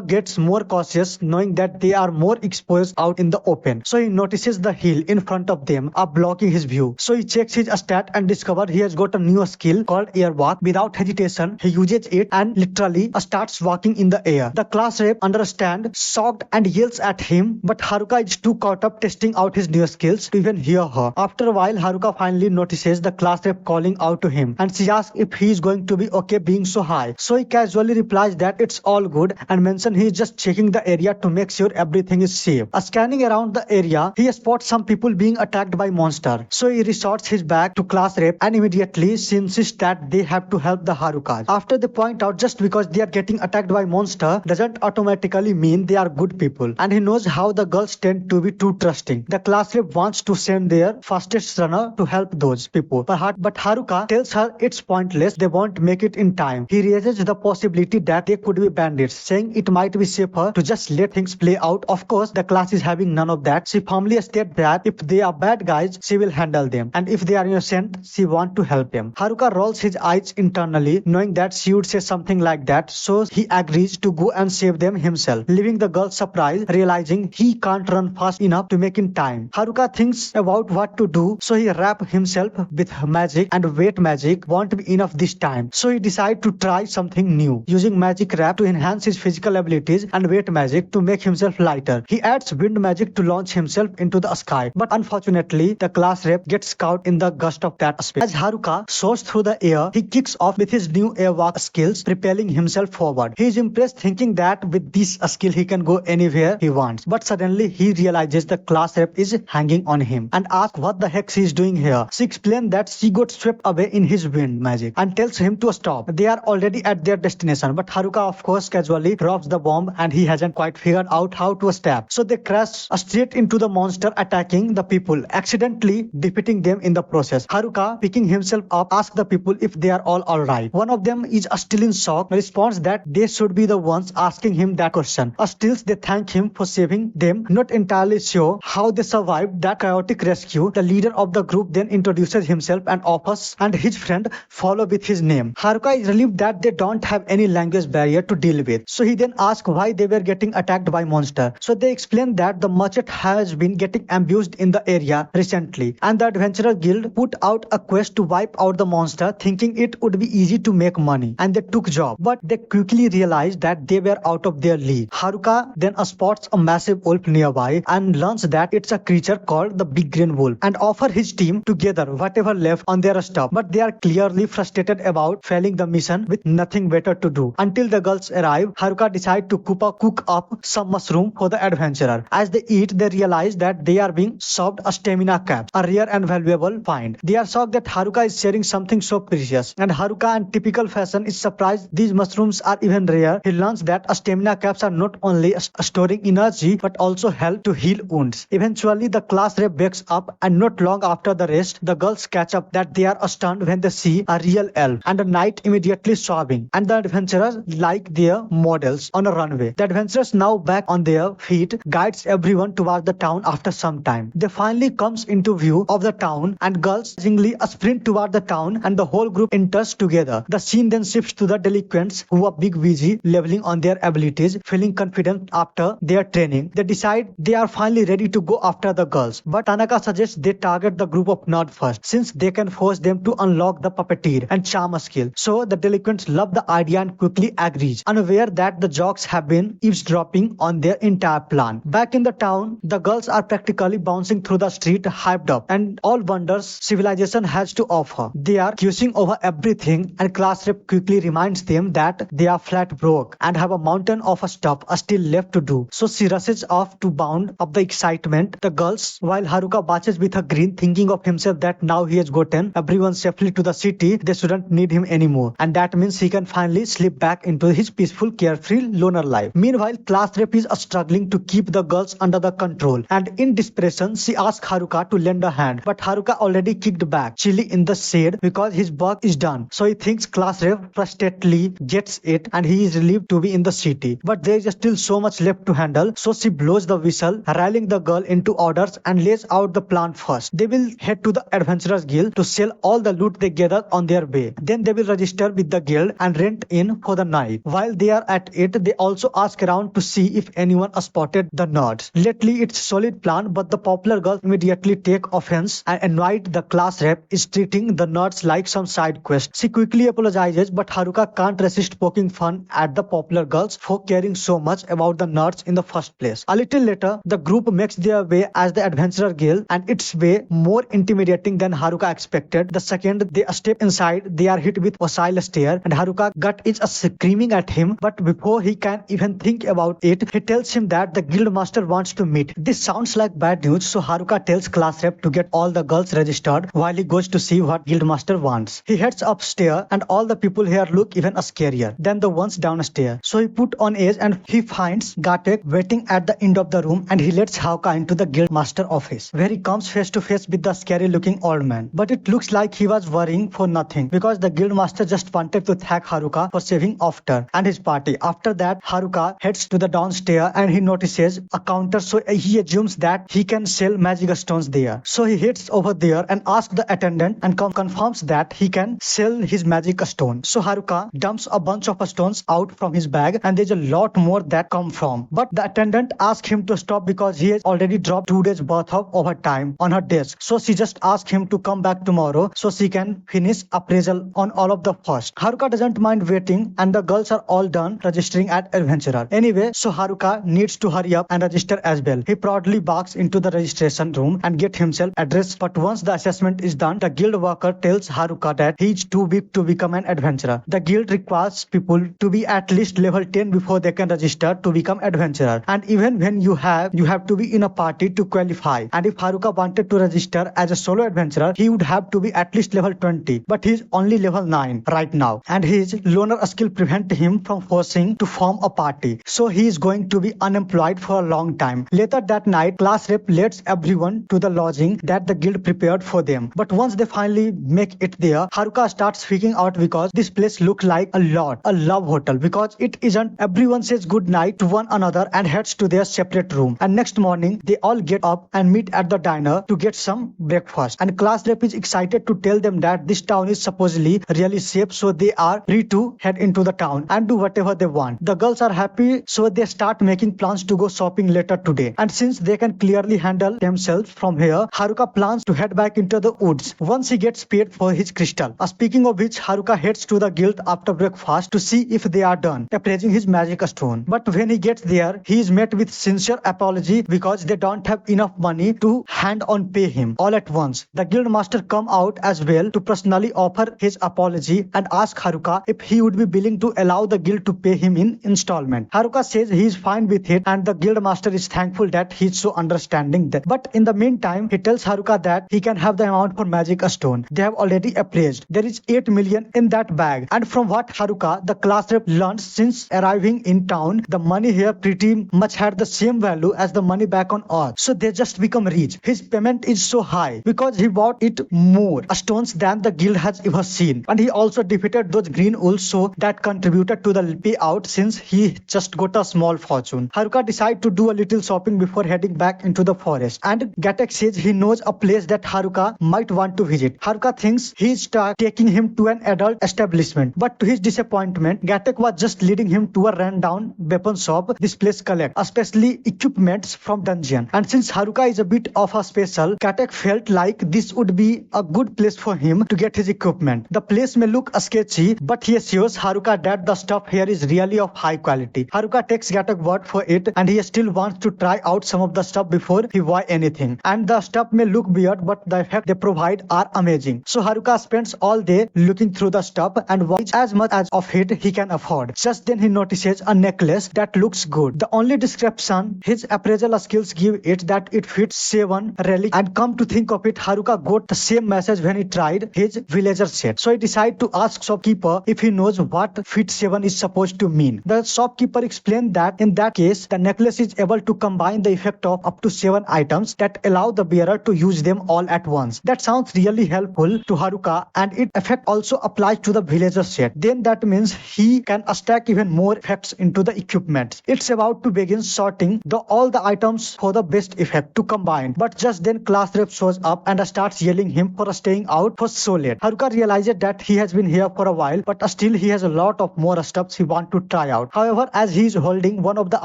gets more cautious knowing that they are more exposed out in the open, so he notices the hill in front of them are blocking his view. So he checks his stat and discovers he has got a new skill called air walk. Without hesitation he uses it and literally starts walking in the air. The class rep understands, shocked, and yells at him, but Haruka is too caught up testing out his new skills to even hear her. After a while Haruka finally notices the class rep calling out to him and she asks if he is going to be okay being so high. So he casually replies that it's all good and mentions he is just checking the area to make sure everything is safe. Scanning around the area, he spots some people being attacked by monster. So he resorts his back to class rep and immediately she insists that they have to help the Harukas. After they point out just because they are getting attacked by monster doesn't automatically mean they are good people, and he knows how the girls tend to be too trusting. The class rep wants to send their fastest runner to help those people, but Haruka tells her it's pointless, they won't make it in time. He raises the possibility that they could be bandits, saying it might be safer to just let things play out. Of course, the class is having none of that. She firmly states that if they are bad guys, she will handle them, and if they are innocent, she wants to help them. Haruka rolls his eyes internally, knowing that she would say something like that, so he agrees to go and save them himself, leaving the girls surprised, realizing he can't run fast enough to make in time. Haruka thinks about what to do, so he wraps himself with magic, and weight magic won't be enough this time. So he decides to try something new, using magic wrap to enhance his physical abilities and weight magic to make himself lighter. He adds wind magic to launch himself into the sky, but unfortunately, the class rep gets caught in the gust of that space. As Haruka soars through the air, he kicks off with his new airwalk skills, propelling himself forward. He is impressed, thinking that with this skill he can go anywhere he wants. But suddenly he realizes the class rep is hanging on him and asks what the heck he is doing here. She explains that she got swept away in his wind magic and tells him to stop. They are already at their destination, but Haruka of course casually drops the bomb and he hasn't quite figured out how to stop. So they crash straight into the monster, attacking the people, accidentally defeating them in the process. Haruka, picking himself up, asks the people if they are all alright. One of them is still in shock, responds that they should be the ones asking him that question. Still, they thank him for saving them, not entirely sure how they survived that chaotic rescue. The leader of the group then introduces himself and offers and his friend follow with his name. Haruka is relieved that they don't have any language barrier to deal with. So he then asks why they were getting attacked by monster. So they explain that the merchant has been getting abused in the area recently, and the adventurer guild put out a quest to wipe out the monster, thinking it would be easy to make money, and they took job, but they quickly realized that they were out of their league. Haruka then spots a massive wolf nearby and learns that it's a creature called the Big Green Wolf, and offer his team to gather whatever left on their stuff, but they are clearly frustrated about failing the mission with nothing better to do. Until the girls arrive, Haruka decides to cook up some mushroom for the adventurer. As they eat, they realize that they are being served a stamina cap, a rare and valuable find. They are shocked that Haruka is sharing something so precious, and Haruka, in typical fashion, is surprised these mushrooms are even rare. He learns that stamina caps are not only storing energy but also help to heal wounds. Eventually, the class rep wakes up, and not long after the rest, the girls catch up that they are stunned when they see a real elf and a knight immediately sobbing, and the adventurers like their models on a runway. The adventurers, now back on their feet, guides everyone towards the town after some time. They finally comes into view of the town, and girls singly sprint toward the town, and the whole group enters together. The scene then shifts to the delinquents, who are big busy leveling on their abilities, feeling confident after their training. They decide they are finally ready to go after the girls, but Tanaka suggests they target the group of nerds first, since they can force them to unlock the puppeteer and charm skill. So the delinquents love the idea and quickly agrees, unaware that the jocks have been eavesdropping on their entire plan. Back in the town, the girls are practically bouncing through the street, hyped up, and all wonders civilization has to offer. They are queuing over everything, and class rep quickly reminds them that they are flat broke and have a mountain of stuff still left to do. So she rushes off to bound up the excitement. The girls, while Haruka watches with a grin, thinking of himself that now he has gotten everyone safely to the city, they shouldn't need him anymore, and that means he can finally slip back into his peaceful, carefree loner life. Meanwhile, class rep is struggling to keep the girls under the control, and in desperation she asks Haruka to lend a hand, but Haruka already kicked back, chilly in the shade because his work is done. So he thinks class rep frustratedly gets it, and he is relieved to be in the city, but there is still so much left to handle. So she blows the whistle, rallying the girl into orders, and lays out the plan first. They will head to the adventurers guild to sell all the loot they gathered on their way. Then they will register with the guild and rent in for the night. While they are at it, they also ask around to see if anyone spotted the nerds. Lately, it's a solid plan, but the popular girls immediately take offense and annoyed the class rep is treating the nerds like some side quest. She quickly apologizes, but Haruka can't resist poking fun at the popular girls for caring so much about the nerds in the first place. A little later, the group makes their way as the adventurer guild, and it's way more intimidating than Haruka expected. The second they step inside, they are hit with hostile final stair, and Haruka gut is screaming at him, but before he can even think about it, he tells him that the guild master wants to meet. This sounds like bad news, so Haruka tells class rep to get all the girls registered while he goes to see what guild master wants. He heads upstairs and all the people here look even scarier than the ones downstairs. So he put on edge and he finds Gatek waiting at the end of the room, and he lets Haruka into the guild master office, where he comes face to face with the scary looking old man. But it looks like he was worrying for nothing, because the guild master just wanted to thank Haruka for saving After and his party. After that, Haruka heads to the downstairs and he notices a counter, so he assumes that he can sell magic stones there. So he heads over there and asks the attendant and confirms that he can sell his magic stone. So Haruka dumps a bunch of stones out from his bag, and there's a lot more that come from. But the attendant asks him to stop because he has already dropped 2 days worth of overtime on her desk. So she just asks him to come back tomorrow so she can finish appraisal on all of the first. Haruka doesn't mind waiting, and the girls are all done registering at Adventurer. Anyway, so Haruka needs to hurry up and register as well. He proudly barks into the registration room and get himself addressed, but once the assessment is done, the guild worker tells Haruka that he is too weak to become an adventurer. The guild requires people to be at least level 10 before they can register to become adventurer, and even when you have to be in a party to qualify. And if Haruka wanted to register as a solo adventurer, he would have to be at least level 20, but he is only level 9 right now, and his loner skill prevent him from forcing to form a party, so he is going to be unemployed for a long time. Later that night, class rep lets everyone to the lodging that the guild prepared for them, but once they finally make it there, Haruka starts freaking out because this place looks like a love hotel, because it isn't. Everyone says good night to one another and heads to their separate room, and next morning they all get up and meet at the diner to get some breakfast, and class rep is excited to tell them that this town is supposedly really safe, so they are free to head into the town and do whatever they want. The girls are happy, so they start making plans to go shopping later today, and since they can clearly handle themselves from here, Haruka plans to head back into the woods once he gets paid for his crystal. Speaking of which, Haruka heads to the guild after breakfast to see if they are done appraising his magic stone, but when he gets there, he is met with sincere apology because they don't have enough money to hand on pay him all at once. The guild master come out as well to personally offer his apology and ask Haruka if he would be willing to allow the guild to pay him in installment. Haruka says he is fine with it, and the guild master is thankful that he is so understanding that. But in the meantime, he tells Haruka that he can have the amount for magic stone they have already appraised. There is 8 million in that bag, and from what Haruka, the class rep, learns since arriving in town, the money here pretty much had the same value as the money back on Earth, so they just become rich. His payment is so high because he bought it more stones than the guild has ever seen, and he also defeated those green wolves, so that contributed to the payout since he just got a small fortune. Haruka decides to do a little shopping before heading back into the forest, and Gatek says he knows a place that Haruka might want to visit. Haruka thinks he is taking him to an adult establishment, but to his disappointment, Gatek was just leading him to a rundown weapon shop. This place collects especially equipments from dungeon, and since Haruka is a bit of a special, Gatek felt like this would be a good place for him to get his equipment. The place may look sketchy, but he assures Haruka that the stuff here is really of high quality. Haruka takes Gatek's word for it, and he still wants to try out some of the stuff before he buy anything. And the stuff may look weird, but the effect they provide are amazing. So Haruka spends all day looking through the stuff and buys as much as of it he can afford. Just then he notices a necklace that looks good. The only description his appraisal skills give it that it fits 7 relic, and come to think of it, Haruka got the same message when he tried his villager set. So he decided to ask shopkeeper if he knows what fit 7 is supposed to mean. The shopkeeper explained that in that case, the necklace is able to combine the effect of up to 7 items that allow the bearer to use them all at once. That sounds really helpful to Haruka, and it effect also applies to the villager set. Then that means he can stack even more effects into the equipment. It's about to begin sorting all the items for the best effect to combine, but just then class rep shows up and starts yelling him for staying out for so late. Haruka realizes that he has been here for a while, but still he has a lot of more stuff he wants to try out. However, as he is holding one of the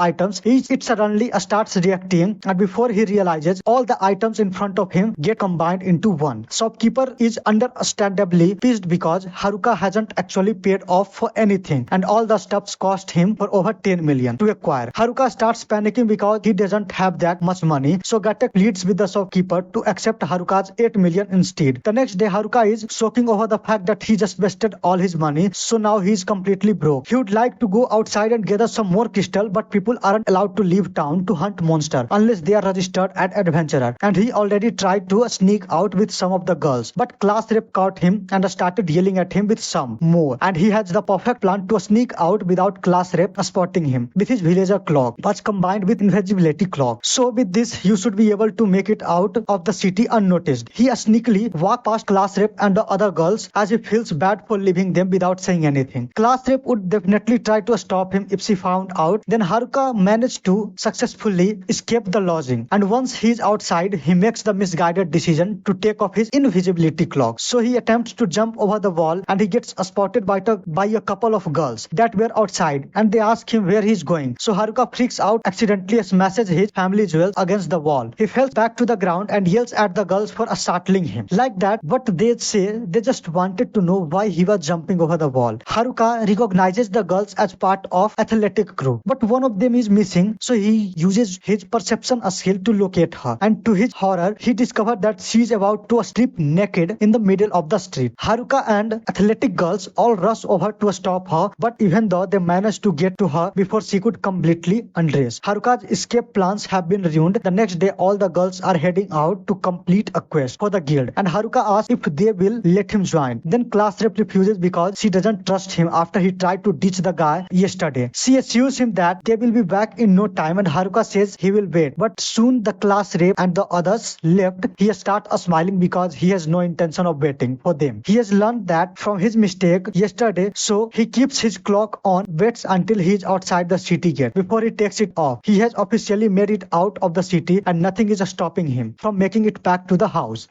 items, it suddenly starts reacting, and before he realizes, all the items in front of him get combined into one. Shopkeeper is understandably pissed because Haruka hasn't actually paid off for anything, and all the stuffs cost him for over 10 million to acquire. Haruka starts panicking because he doesn't have that much money, so Gatek pleads with the shopkeeper to accept Haruka's 8 million instead. The next day, Haruka is soaking over the fact that he just wasted wasted all his money, so now he's completely broke. He would like to go outside and gather some more crystal, but people aren't allowed to leave town to hunt monster unless they are registered as adventurer. And he already tried to sneak out with some of the girls, but class rep caught him and started yelling at him with some more. And he has the perfect plan to sneak out without class rep spotting him with his villager clock, but combined with invisibility clock. So with this, you should be able to make it out of the city unnoticed. He sneakily walked past class rep and the other girls as he feels bad for leaving them without saying anything. Class rep would definitely try to stop him if she found out. Then Haruka managed to successfully escape the lodging, and once he's outside, he makes the misguided decision to take off his invisibility cloak. So he attempts to jump over the wall, and he gets spotted by a couple of girls that were outside, and they ask him where he's going. So Haruka freaks out, accidentally smashes his family jewels against the wall. He falls back to the ground and yells at the girls for startling him like that, but they say they just wanted to know why he was jumping over the wall. Haruka recognizes the girls as part of athletic crew, but one of them is missing, so he uses his perception skill to locate her, and to his horror he discovers that she is about to strip naked in the middle of the street. Haruka and athletic girls all rush over to stop her, but even though they manage to get to her before she could completely undress. Haruka's escape plans have been ruined. The next day all the girls are heading out to complete a quest for the guild, and Haruka asks if they will let him join. Then class rep refuses because she doesn't trust him after he tried to ditch the guy yesterday. She assures him that they will be back in no time, and Haruka says he will wait. But soon the class rep and the others left. He starts smiling because he has no intention of waiting for them. He has learned that from his mistake yesterday, so he keeps his clock on, waits until he is outside the city gate before he takes it off. He has officially made it out of the city, and nothing is stopping him from making it back to the house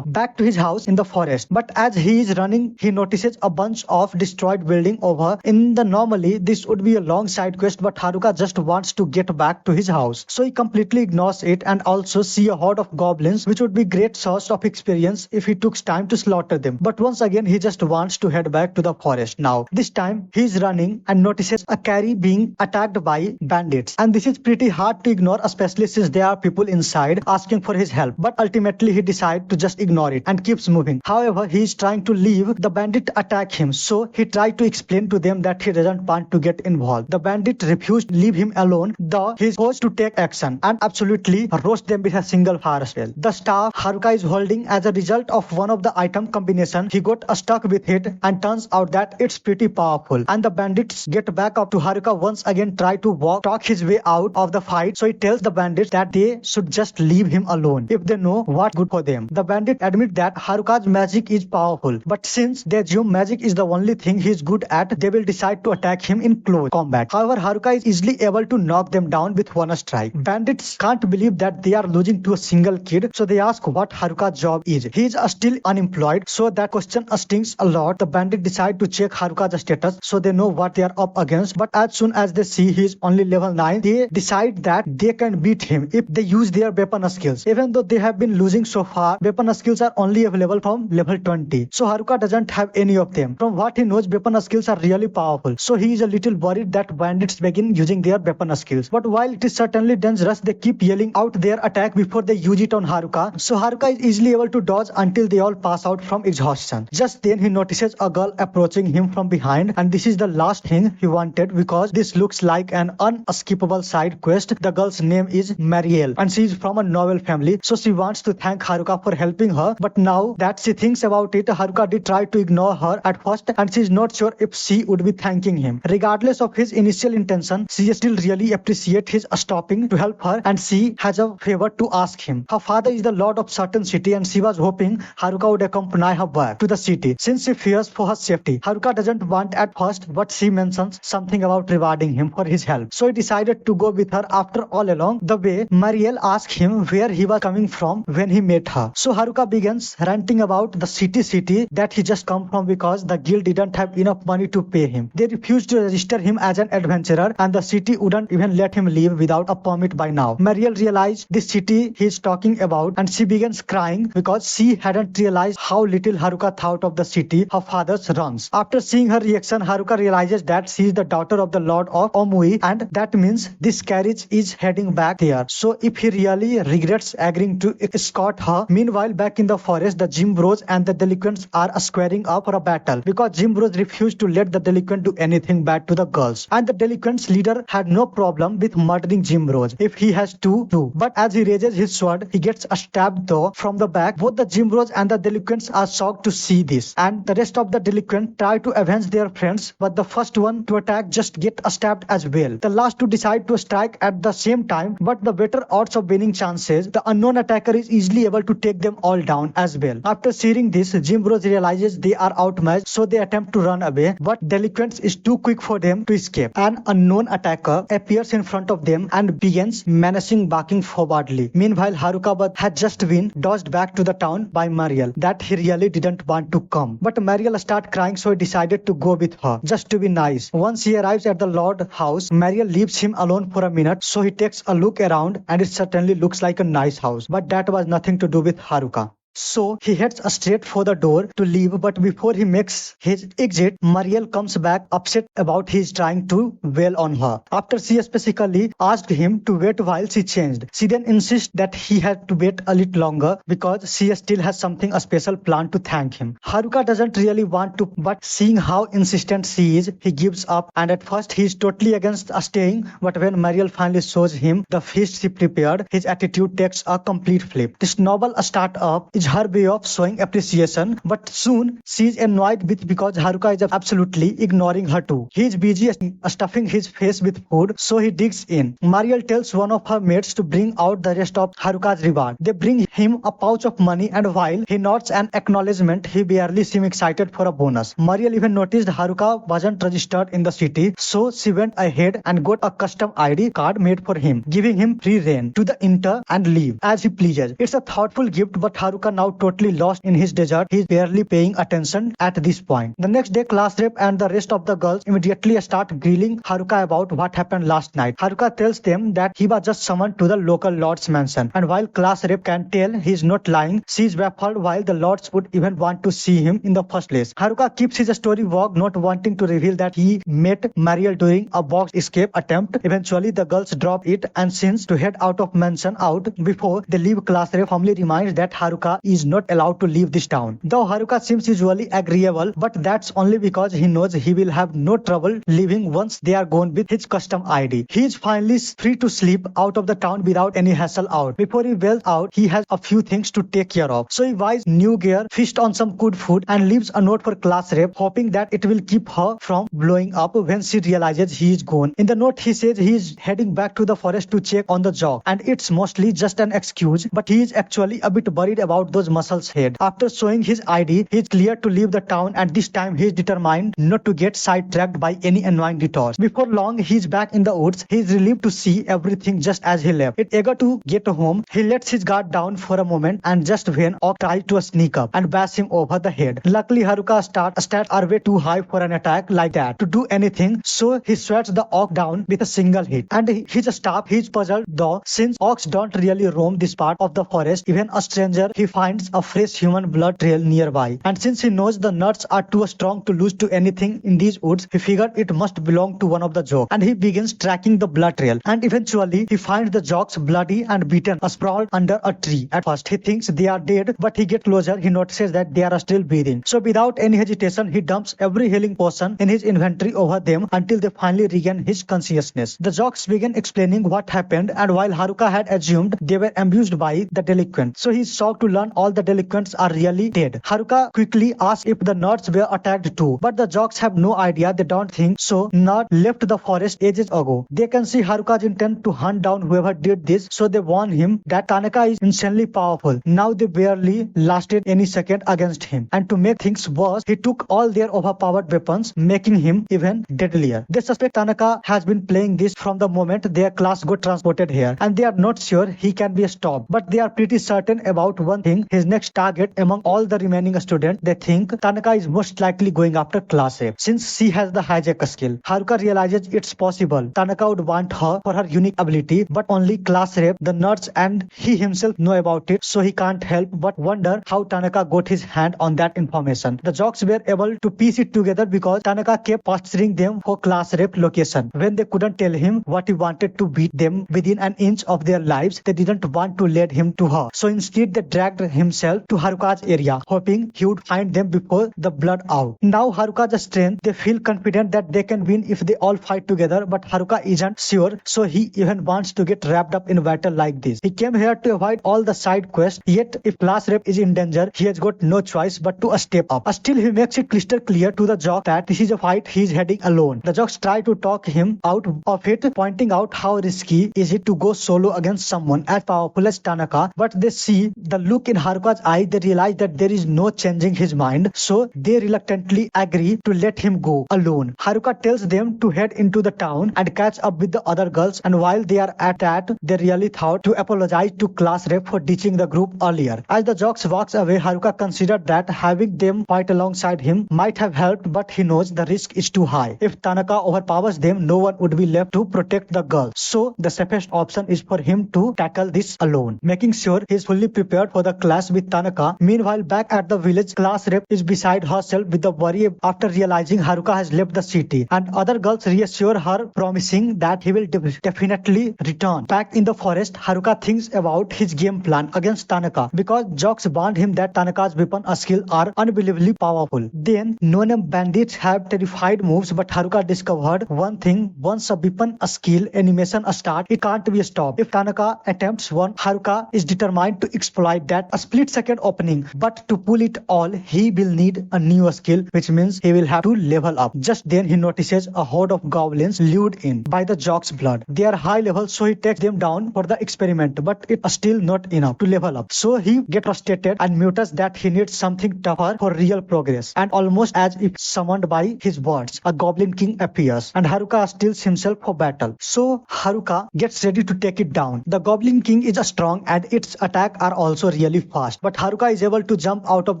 back to his house in the forest. But as he is running, he notices a bunch of destroyed building over. Normally this would be a long side quest, but Haruka just wants to get back to his house, so he completely ignores it, and also see a horde of goblins, which would be great source of experience if he took time to slaughter them. But once again he just wants to head back to the forest. Now this time he is running and notices a carry being attacked by bandits, and this is pretty hard to ignore, especially since there are people inside asking for his help. But ultimately he decides to just ignore it and keeps moving. However, he is trying to leave. The bandit attack him, so he tried to explain to them that he doesn't want to get involved. The bandit refused to leave him alone, though he is forced to take action and absolutely roast them with a single fire spell. The staff Haruka is holding, as a result of one of the item combination, he got stuck with it, and turns out that it's pretty powerful. And the bandits get back up to Haruka once again, try to talk his way out of the fight, so he tells the bandits that they should just leave him alone if they know what's good for them. The bandit admit that Haruka's magic is powerful, but since they assume magic is the only thing he is good at, they will decide to attack him in close combat. However, Haruka is easily able to knock them down with one strike. Bandits can't believe that they are losing to a single kid, so they ask what Haruka's job is. He is still unemployed, so that question stings a lot. The bandit decide to check Haruka's status so they know what they are up against, but as soon as they see he is only level 9, they decide that they can beat him if they use their weapon skills. Even though they have been losing so far, weapon skills are only available from level 20, so Haruka doesn't have any of them. From what he knows, weapon skills are really powerful, so he is a little worried that bandits begin using their weapon skills. But while it is certainly dangerous, they keep yelling out their attack before they use it on Haruka, so Haruka is easily able to dodge until they all pass out from exhaustion. Just then he notices a girl approaching him from behind, and this is the last thing he wanted because this looks like an unskippable side quest. The girl's name is Marielle, and she is from a noble family, so she wants to thank Haruka for helping her. But now that she thinks about it, Haruka did try to ignore her at first, and she is not sure if she would be thanking him. Regardless of his initial intention, she still really appreciates his stopping to help her, and she has a favor to ask him. Her father is the lord of certain city, and she was hoping Haruka would accompany her back to the city since she fears for her safety. Haruka doesn't want at first, but she mentions something about rewarding him for his help, so he decided to go with her. After all along the way, Marielle asked him where he was coming from when he met her, so Haruka begins ranting about the city that he just come from because the guild didn't have enough money to pay him. They refused to register him as an adventurer, and the city wouldn't even let him leave without a permit by now. Marielle realized this city he is talking about, and she begins crying because she hadn't realized how little Haruka thought of the city her father runs. After seeing her reaction, Haruka realizes that she is the daughter of the Lord of Omui, and that means this carriage is heading back there. So if he really regrets agreeing to escort her. Meanwhile, back in the forest, the gym bros and the delinquents are squaring up for a battle because gym bros refused to let the delinquent do anything bad to the girls. And the delinquent's leader had no problem with murdering gym bros if he has to too. But as he raises his sword, he gets a stab though from the back. Both the gym bros and the delinquents are shocked to see this, and the rest of the delinquents try to avenge their friends, but the first one to attack just get stabbed as well. The last two decide to strike at the same time, but the better odds of winning chances, the unknown attacker is easily able to take them all down as well. After seeing this, gym bros realizes they are outmatched, so they attempt to run away, but delinquents is too quick for them to escape. An unknown attacker appears in front of them and begins menacing, barking forwardly. Meanwhile, Haruka had just been dodged back to the town by Mariel that he really didn't want to come. But Mariel started crying, so he decided to go with her just to be nice. Once he arrives at the Lord house, Mariel leaves him alone for a minute, so he takes a look around and it certainly looks like a nice house. But that was nothing to do with Haruka. So he heads straight for the door to leave, but before he makes his exit, Mariel comes back upset about his trying to wail on her. After she specifically asked him to wait while she changed, she then insists that he had to wait a little longer because she still has something a special plan to thank him. Haruka doesn't really want to, but seeing how insistent she is, he gives up, and at first he is totally against staying, but when Mariel finally shows him the feast she prepared, his attitude takes a complete flip. This novel startup is her way of showing appreciation, but soon she is annoyed with because Haruka is absolutely ignoring her too. He is busy stuffing his face with food, so he digs in. Mariel tells one of her mates to bring out the rest of Haruka's reward. They bring him a pouch of money, and while he nods an acknowledgement, he barely seems excited for a bonus. Mariel even noticed Haruka wasn't registered in the city, so she went ahead and got a custom ID card made for him, giving him free reign to the enter and leave as he pleases. It's a thoughtful gift, but Haruka now totally lost in his desert. He is barely paying attention at this point. The next day, class rep and the rest of the girls immediately start grilling Haruka about what happened last night. Haruka tells them that he was just summoned to the local lord's mansion, and while class rep can tell he is not lying, she is baffled while the lords would even want to see him in the first place. Haruka keeps his story vague, not wanting to reveal that he met Mariel during a box escape attempt. Eventually, the girls drop it and since to head out of mansion before they leave. Class rep firmly reminds that Haruka is not allowed to leave this town. Though Haruka seems usually agreeable, but that's only because he knows he will have no trouble leaving once they are gone with his custom ID. He is finally free to sleep out of the town without any hassle out. Before he wails out, he has a few things to take care of. So he buys new gear, feasts on some good food, and leaves a note for class rep, hoping that it will keep her from blowing up when she realizes he is gone. In the note, he says he is heading back to the forest to check on the jog, and it's mostly just an excuse, but he is actually a bit worried about those muscles head. After showing his ID, he is cleared to leave the town, and this time he is determined not to get sidetracked by any annoying detours. Before long, he is back in the woods. He is relieved to see everything just as he left. Eager to get home, he lets his guard down for a moment, and just when Oak tries to sneak up and bash him over the head. Luckily, Haruka's stats are way too high for an attack like that to do anything, so he swats the Oak down with a single hit. And his staff, he is puzzled though, since Oaks don't really roam this part of the forest. Even a stranger, he finds a fresh human blood trail nearby, and since he knows the nuts are too strong to lose to anything in these woods, he figured it must belong to one of the jocks, and he begins tracking the blood trail, and eventually he finds the jocks bloody and beaten sprawled under a tree. At first he thinks they are dead, but he gets closer, he notices that they are still breathing, so without any hesitation he dumps every healing potion in his inventory over them until they finally regain his consciousness. The jocks begin explaining what happened, and while Haruka had assumed they were ambushed by the delinquents, so he is shocked to learn all the delinquents are really dead. Haruka quickly asks if the nerds were attacked too, but the jocks have no idea. They don't think so. Nerd left the forest ages ago. They can see Haruka's intent to hunt down whoever did this, so they warn him that Tanaka is insanely powerful. Now they barely lasted any second against him, and to make things worse, he took all their overpowered weapons, making him even deadlier. They suspect Tanaka has been playing this from the moment their class got transported here, and they are not sure he can be stopped, but they are pretty certain about one thing: his next target among all the remaining students. They think Tanaka is most likely going after class A, since she has the hijack skill. Haruka realizes it's possible Tanaka would want her for her unique ability, but only class rep, the nerds, and he himself know about it, so he can't help but wonder how Tanaka got his hand on that information. The jocks were able to piece it together because Tanaka kept posturing them for class rep location. When they couldn't tell him what he wanted to beat them within an inch of their lives, they didn't want to lead him to her, so instead they dragged himself to Haruka's area, hoping he would find them before the blood out. Now Haruka's strength, they feel confident that they can win if they all fight together, but Haruka isn't sure, so he even wants to get wrapped up in a battle like this. He came here to avoid all the side quests, yet if class rep is in danger, he has got no choice but to step up. Still, he makes it crystal clear to the jock that this is a fight he is heading alone. The jocks try to talk him out of it, pointing out how risky is it to go solo against someone as powerful as Tanaka, but they see the look in Haruka's eye, they realize that there is no changing his mind, so they reluctantly agree to let him go alone. Haruka tells them to head into the town and catch up with the other girls, and while they are at that, they really thought to apologize to class rep for ditching the group earlier. As the jocks walks away, Haruka considered that having them fight alongside him might have helped, but he knows the risk is too high. If Tanaka overpowers them, no one would be left to protect the girls, so the safest option is for him to tackle this alone, making sure he is fully prepared for the clash with Tanaka. Meanwhile, back at the village, class rep is beside herself with the worry after realizing Haruka has left the city, and other girls reassure her, promising that he will definitely return. Back in the forest, Haruka thinks about his game plan against Tanaka because jocks warned him that Tanaka's weapon skills are unbelievably powerful. Then, no-name bandits have terrified moves, but Haruka discovered one thing: once a weapon skill animation starts, it can't be stopped. If Tanaka attempts one, Haruka is determined to exploit that a split-second opening, but to pull it all, he will need a new skill, which means he will have to level up. Just then, he notices a horde of goblins lured in by the jock's blood. They are high level, so he takes them down for the experiment, but it's still not enough to level up. So he gets frustrated and mutes that he needs something tougher for real progress. And almost as if summoned by his words, a goblin king appears, and Haruka steels himself for battle. So Haruka gets ready to take it down. The goblin king is strong and its attacks are also really fast, but Haruka is able to jump out of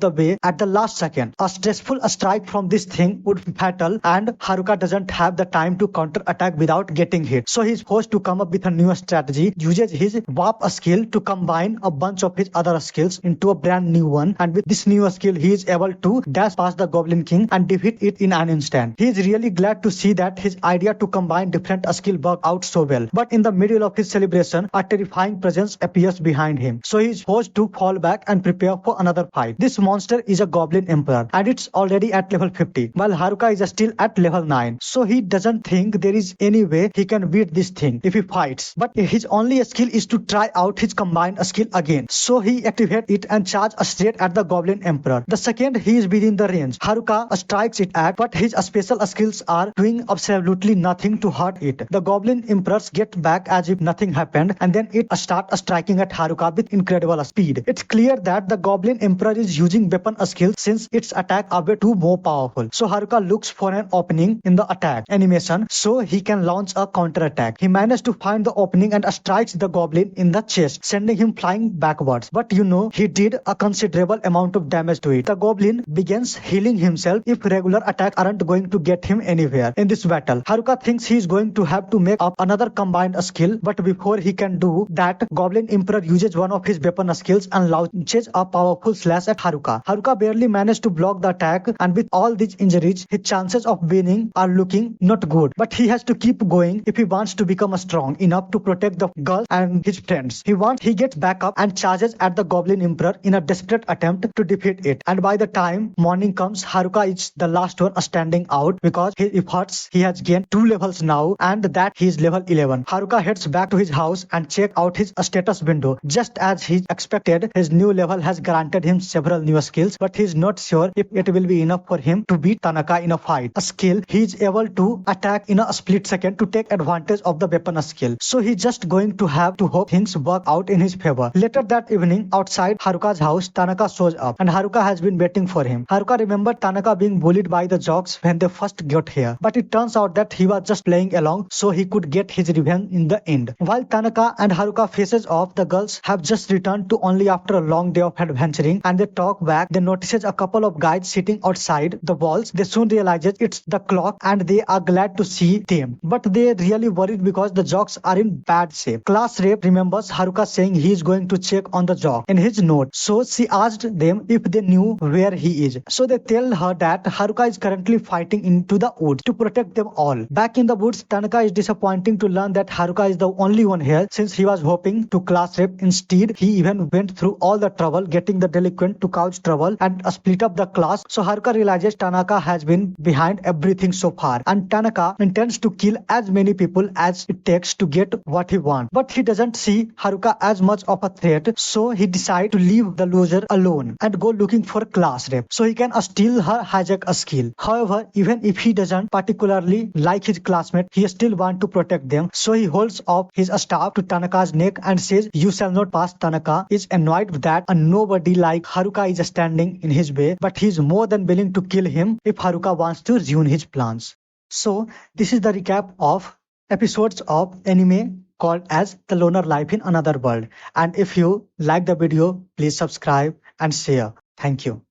the way at the last second. A stressful strike from this thing would be fatal, and Haruka doesn't have the time to counter attack without getting hit. So he's forced to come up with a new strategy, uses his warp skill to combine a bunch of his other skills into a brand new one, and with this new skill he is able to dash past the goblin king and defeat it in an instant. He is really glad to see that his idea to combine different skill worked out so well, but in the middle of his celebration, a terrifying presence appears behind him, so he is forced to fall back and prepare for another fight. This monster is a goblin emperor, and it's already at level 50, while Haruka is still at level 9, so he doesn't think there is any way he can beat this thing if he fights, but his only skill is to try out his combined skill again. So he activates it and charges straight at the goblin emperor. The second he is within the range, Haruka strikes it at, but his special skills are doing absolutely nothing to hurt it. The goblin emperors get back as if nothing happened, and then it starts striking at Haruka with incredible speed. It's clear that the goblin emperor is using weapon skills since its attack are way too more powerful. So Haruka looks for an opening in the attack animation so he can launch a counter attack. He managed to find the opening and strikes the goblin in the chest, sending him flying backwards. But he did a considerable amount of damage to it. The goblin begins healing himself if regular attacks aren't going to get him anywhere in this battle. Haruka thinks he is going to have to make up another combined skill, but before he can do that, Goblin Emperor uses one of his weapon skills and launches a powerful slash at Haruka. Haruka barely managed to block the attack, and with all these injuries, his chances of winning are looking not good. But he has to keep going if he wants to become strong enough to protect the girl and his friends. He gets back up and charges at the Goblin Emperor in a desperate attempt to defeat it. And by the time morning comes, Haruka is the last one standing out because his efforts, he has gained 2 levels now, and that he is level 11. Haruka heads back to his house and check out his status window. Just as he expected, his new level has granted him several new skills, but he is not sure if it will be enough for him to beat Tanaka in a fight. A skill, he is able to attack in a split second to take advantage of the weapon skill. So he's just going to have to hope things work out in his favor. Later that evening, outside Haruka's house, Tanaka shows up, and Haruka has been waiting for him. Haruka remembered Tanaka being bullied by the jocks when they first got here, but it turns out that he was just playing along so he could get his revenge in the end. While Tanaka and Haruka faces off, the girls have just returned to only after a long day of adventuring, and they talk back. They notices a couple of guys sitting outside the walls. They soon realizes it's the clock, and they are glad to see them, but they really worried because the jocks are in bad shape. Class rep remembers Haruka saying he is going to check on the jock in his note, so she asked them if they knew where he is. So they tell her that Haruka is currently fighting into the woods to protect them all. Back in the woods, Tanaka is disappointing to learn that Haruka is the only one here since he was hoping to class rep. Instead, he even went through all the trouble, getting the delinquent to cause trouble and split up the class. So Haruka realizes Tanaka has been behind everything so far, and Tanaka intends to kill as many people as it takes to get what he wants. But he doesn't see Haruka as much of a threat, so he decides to leave the loser alone and go looking for class rep so he can steal her hijack a skill. However, even if he doesn't particularly like his classmate, he still wants to protect them, so he holds up his staff to Tanaka's neck and says, "You shall not pass." Tanaka is annoyed that a nobody like Haruka is standing in his way, but he is more than willing to kill him if Haruka wants to ruin his plans. So this is the recap of episodes of anime called as The Loner Life in Another World. And if you like the video, please subscribe and share. Thank you.